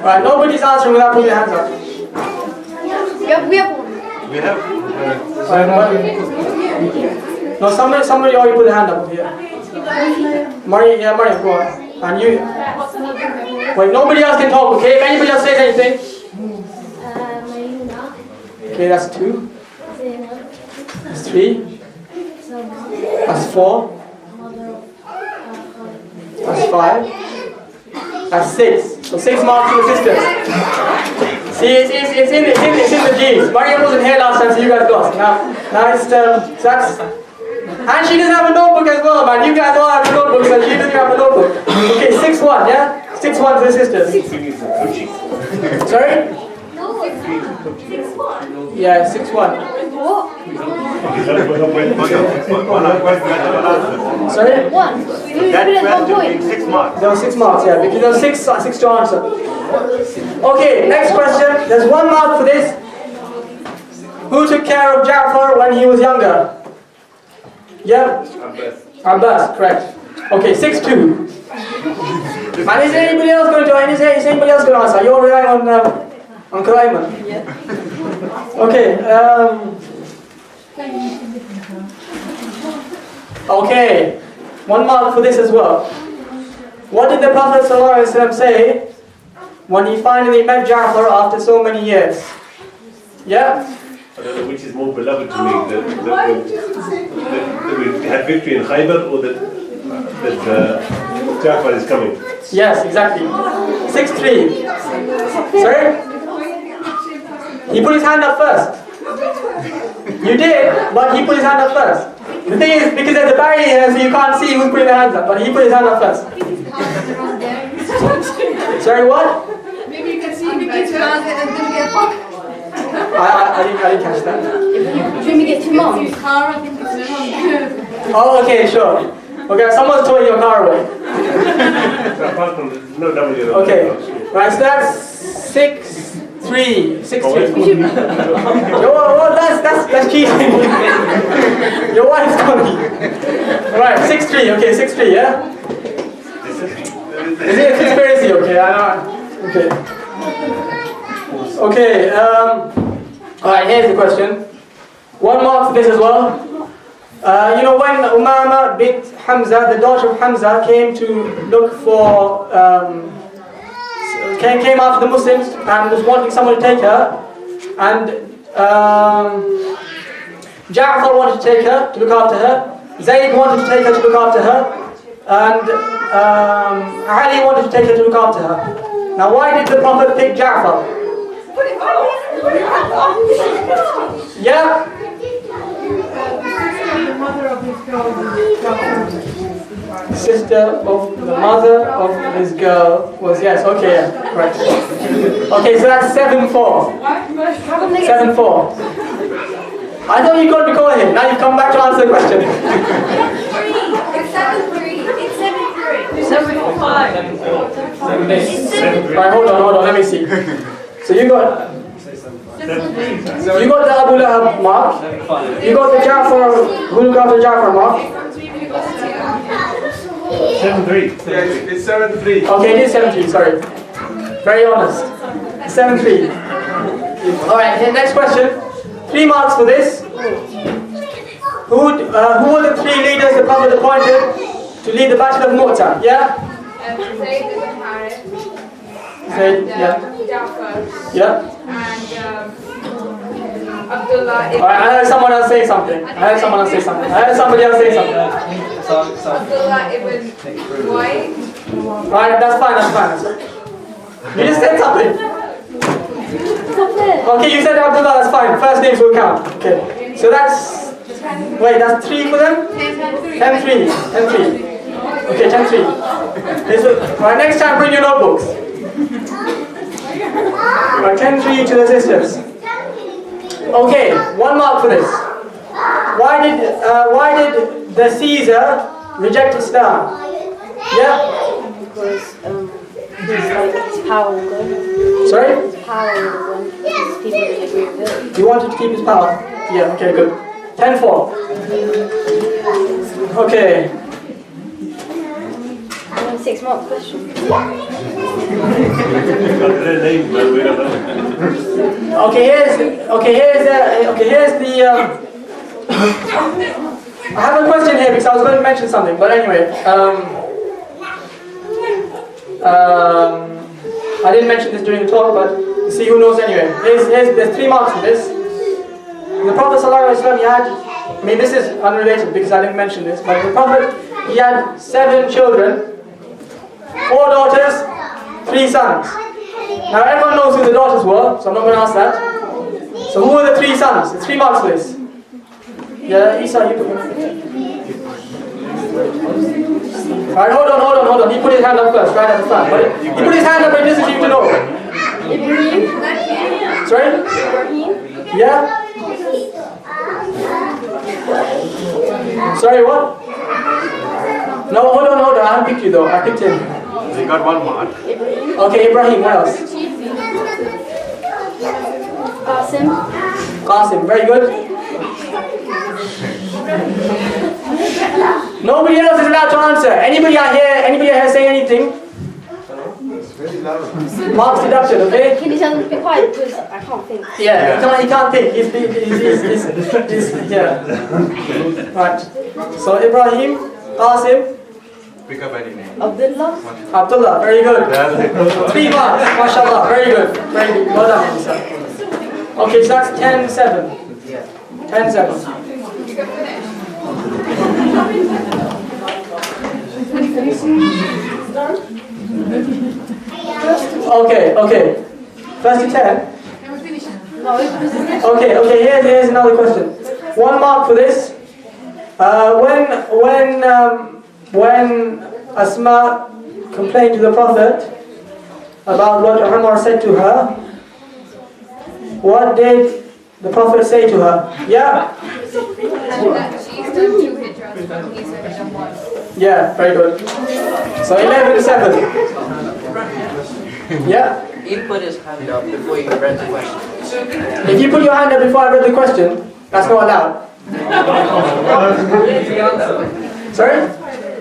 Right, nobody's answering without putting their hands up. We have. No, somebody already put their hand up here. Maria, go on. And you. Wait, nobody else can talk, okay? If anybody else says anything. Okay, that's 2. That's 3. That's 4. That's 5. That's 6. So 6 marks to the sisters. See, it's in the genes. Maria wasn't here last time, so you guys lost. Now it's that's. And she doesn't have a notebook as well, man. You guys all have a notebook, so she doesn't have a notebook. Okay, 6-1, yeah? 6-1 to the sisters. Sorry? Yeah, 6-1. Sorry? 1. That question means 6 marks. There were 6 marks, yeah, because there were 6 to answer. Okay, next question. There's 1 mark for this. Who took care of Jafar when he was younger? Yeah? Abbas, correct. Okay, 6-2. And is anybody else going to join? Is anybody else going to answer? You're relying on Sulaiman? Yeah. Okay, okay, 1 mark for this as well. What did the Prophet ﷺ say when he finally met Jafar after so many years? Yeah? I don't know which is more beloved to me, that we had victory in Khaybar or that Jafar is coming. Yes, exactly. 6-3. Sorry? He put his hand up first. You did, but he put his hand up first. The thing is, because there's a barrier here, so you can't see who's putting their hands up, but he put his hand up first. Sorry, what? Maybe you can see him better and then get fucked. I didn't catch that. Should we get 2 moms? Oh, okay, sure. Okay, someone's towing your car away. So apart from no W. Okay, right, so that's 6-3. 6-3. Well, that's cheating. Your wife's coming. Right, 6-3. Okay, 6-3. Yeah. Is it a conspiracy? Okay, I know. Okay. Okay. All right. Here's the question. 1 mark for this as well. You know, when Umama bint Hamza, the daughter of Hamza, came to look for, came after the Muslims and was wanting someone to take her, and Jafar wanted to take her, to look after her, Zayd wanted to take her to look after her, and Ali wanted to take her to look after her. Now, why did the Prophet pick Jafar? Yeah? The mother of his girl was Sister of the mother of this girl was, yes, okay, yeah, right. Okay, so that's 7-4. 7-4. I thought you got to call him. Now you've come back to answer the question. It's 7-3. It's 7-3. 7-5. Right, hold on, let me see. So you got the Abu Lahab mark. You got the Jafar, who looked after Jafar mark. 7-3. It's 7-3. Okay, it is 7-3, sorry. Very honest. 7-3. Alright, next question. 3 marks for this. Who were the 3 leaders the Prophet appointed to lead the Battle of Mu'tah? Yeah? Zayd ibn Harith, Zayd, yeah. Jafar, Yeah? and Abdullah Alright, ibn. I heard someone else say something. I heard somebody else say something. Abdullah ibn White. Alright, that's fine. You just said something. Okay, you said Abdullah, that's fine. First names will count. Okay. So that's... Wait, that's 3 for them? 10-3. Okay, 10-3. Alright, next time bring your notebooks. Alright, 10-3 to the sisters. Okay, 1 mark for this. Why did the Caesar reject Islam? Yeah? Because his power will go. Sorry? His power will go because people didn't agree with it. He wanted to keep his power? Yeah, okay, good. 10-4. Okay. 6 mark question. We've got their name, but we don't know. Okay, here's the I have a question here because I was going to mention something, but anyway, I didn't mention this during the talk, but see who knows anyway. There's 3 marks for this. The Prophet ﷺ, he had, I mean this is unrelated because I didn't mention this, but the Prophet, he had 7 children, 4 daughters, 3 sons. Now everyone knows who the daughters were, so I'm not going to ask that. So who were the 3 sons? It's 3 marks for this. Yeah, Isa, you put your... Alright, hold on. He put his hand up first, right at the front. He put his hand up, but he doesn't seem to know. Ibrahim? Sorry? Ibrahim? Yeah? Sorry, what? No, hold on. I haven't picked you though. I picked him. He got 1 mark. Okay, Ibrahim, what else? Qasim, very good. Nobody else is allowed to answer. Anybody out here say anything? Marks deduction, okay? Can you tell them to be quiet because I can't think. Yeah, he can't think. He's yeah. Right. So Ibrahim, Qasim, Pick up any name. Abdullah, very good. 3 marks, mashallah, very good. Well done, Isa. Okay, so that's 10-7. 10-7. Okay. First to 10. Okay, here's another question. 1 mark for this. When Asma complained to the Prophet about what Umar said to her, what did the Prophet say to her? Yeah? She's done 2 hijrahs. He's done 1. Yeah, very good. So 11-7. Yeah? He put his hand up before you read the question. If you put your hand up before I read the question, that's not allowed. Sorry?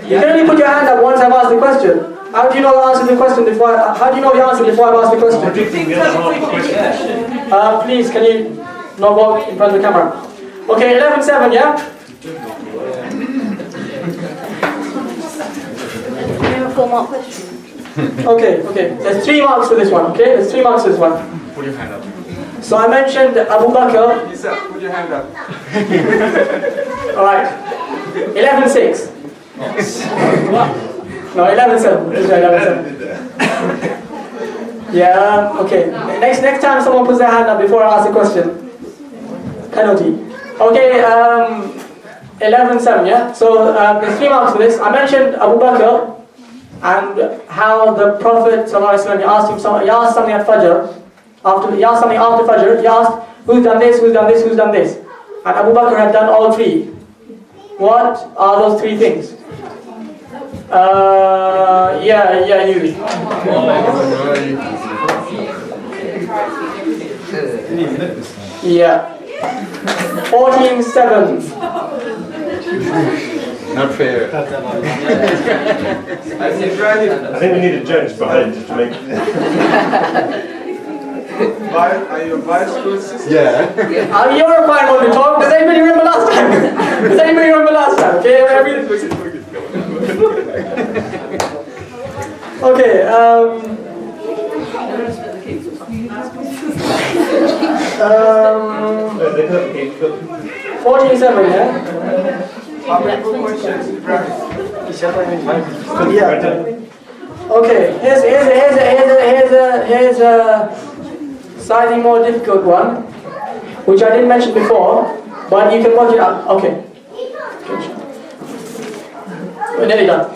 You can only put your hand up once I've asked the question. How do you know the answer to the question before how do you know the answer before I've asked the question? Please, can you not walk in front of the camera? Okay, 11-7, yeah? We have a 4 mark question. Okay. There's 3 marks for this one, okay? There's 3 marks for this one. Put your hand up. So I mentioned Abu Bakr. Isa, put your hand up. Alright. 11-6. No, 11-7. This is 11-7. Yeah, okay. Next time someone puts their hand up before I ask a question. Penalty. Okay, 11-7, yeah? So there's 3 marks for this. I mentioned Abu Bakr and how the Prophet ﷺ, he asked something at Fajr. He asked something after Fajr. He asked, who's done this, who's done this, who's done this? And Abu Bakr had done all 3. What are those 3 things? You. Yeah. 14-7. Not fair. I think we need a judge behind just to make. Are you a vice versa? Yeah. You're a fine one to talk. Does anybody remember last time? Okay, okay. they cut the cake. 47, yeah? How many more questions, Ibrahim? Yeah. Okay, here's a slightly more difficult one, which I didn't mention before, but you can work it out. Okay. We're nearly done.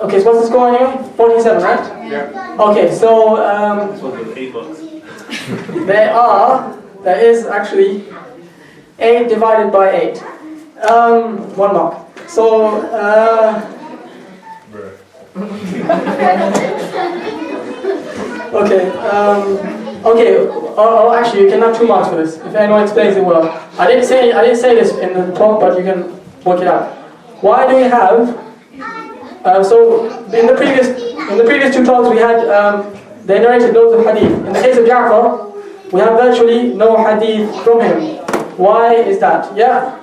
Okay, so what's the score anyway? 47, right? Yeah. Okay, so This one's with 8 bucks. there is actually 8 divided by 8. 1 mark. So, okay, actually you can have 2 marks for this, if anyone explains it well. I didn't say this in the talk, but you can work it out. Why do we have, so in the previous 2 talks we had, they narrated loads of hadith. In the case of Jafar, we have virtually no hadith from him. Why is that? Yeah?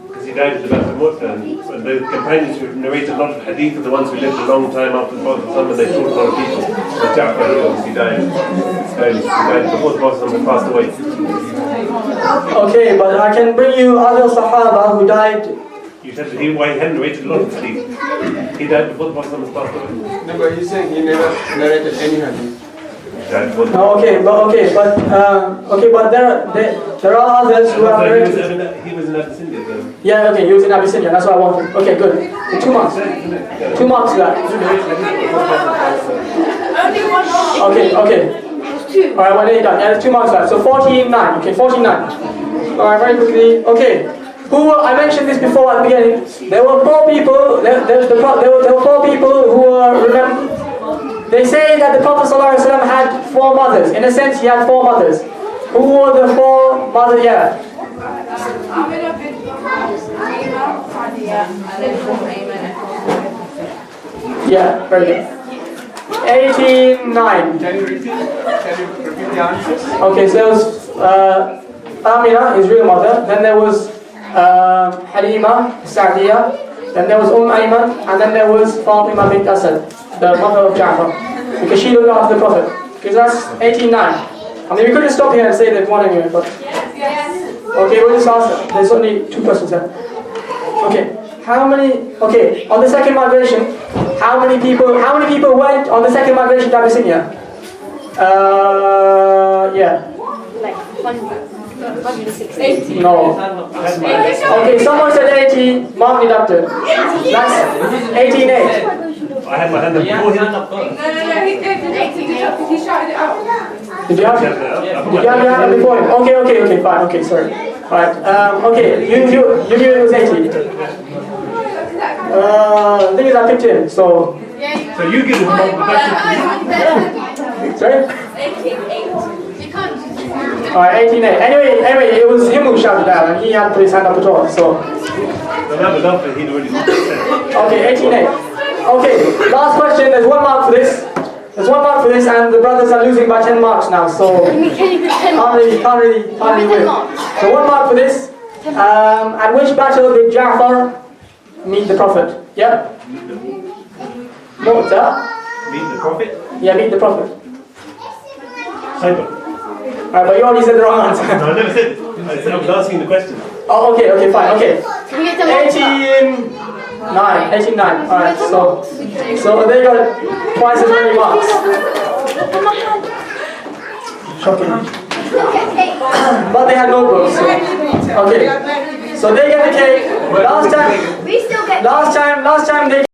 Because he died at the Battle of Mu'tah, and the companions who narrated a lot of hadith are the ones who lived a long time after the Prophet and they taught a lot of people. But Jafar, he obviously died early. He died before the Prophet had passed away. Okay, but I can bring you other Sahaba who died. You said that he hadn't narrated a lot of hadith. He died before the Prophet had passed away. No, but you're saying he never narrated any hadith. No, okay, but there are others who have narrated. He was in Abyssinia then. Yeah, okay, he was in Abyssinia, that's what I wanted. Okay, good. 2 marks. 2 marks for that. Okay. Alright, well, there you go. Yeah, there's 2 marks for that. So 49. Okay, 49. Alright, very quickly. Okay. I mentioned this before at the beginning. There were 4 people. There were 4 people who remember. They say that the Prophet ﷺ had 4 mothers. In a sense, he had 4 mothers. Who were the 4 mothers? Yeah. Yeah, very good. 89. Can you repeat the answers? Okay, so there was Amina, his real mother. Then there was Halima, Sa'diyah. Then there was Ayman, and then there was Fatima bint Asad, the mother of Jafar, because she looked after the Prophet. Because that's 89. I mean, we could just stop here and say they've won anyway, but... Okay, we'll just ask, there's only 2 questions there. Okay, okay, on the second migration, how many people went on the second migration to Abyssinia? Yeah. Like 160. No. Okay, someone said 80, mark deducted. That's 18.8. I had my hand up before him. No, he shouted it out. Did you have your hand up before him? Okay, fine, okay, sorry. Alright, okay, you knew it was 80. The thing is I picked him, so... So you give him the Sorry? 18.8. You can't just... Alright, 18.8. Anyway, it was him who shouted out, and he hadn't put his hand up at all, so... Well, that was after he'd already said. Okay, 18.8. Okay, last question, there's 1 mark for this. There's 1 mark for this, and the brothers are losing by 10 marks now, so... Can you put 10 marks? Can't really win. So 1 mark for this. At which battle did Jafar meet the Prophet? Yeah? Mu'tah? Meet the Prophet? Yeah, meet the Prophet. Cyber. Alright, but you already said the wrong answer. No, I never said it. I was asking the question. Oh, okay, fine, okay. Can we get 10 marks? 18.9. Alright, so they got twice as many marks. Shocking. But they had notebooks. Okay. So they get the cake. Last time they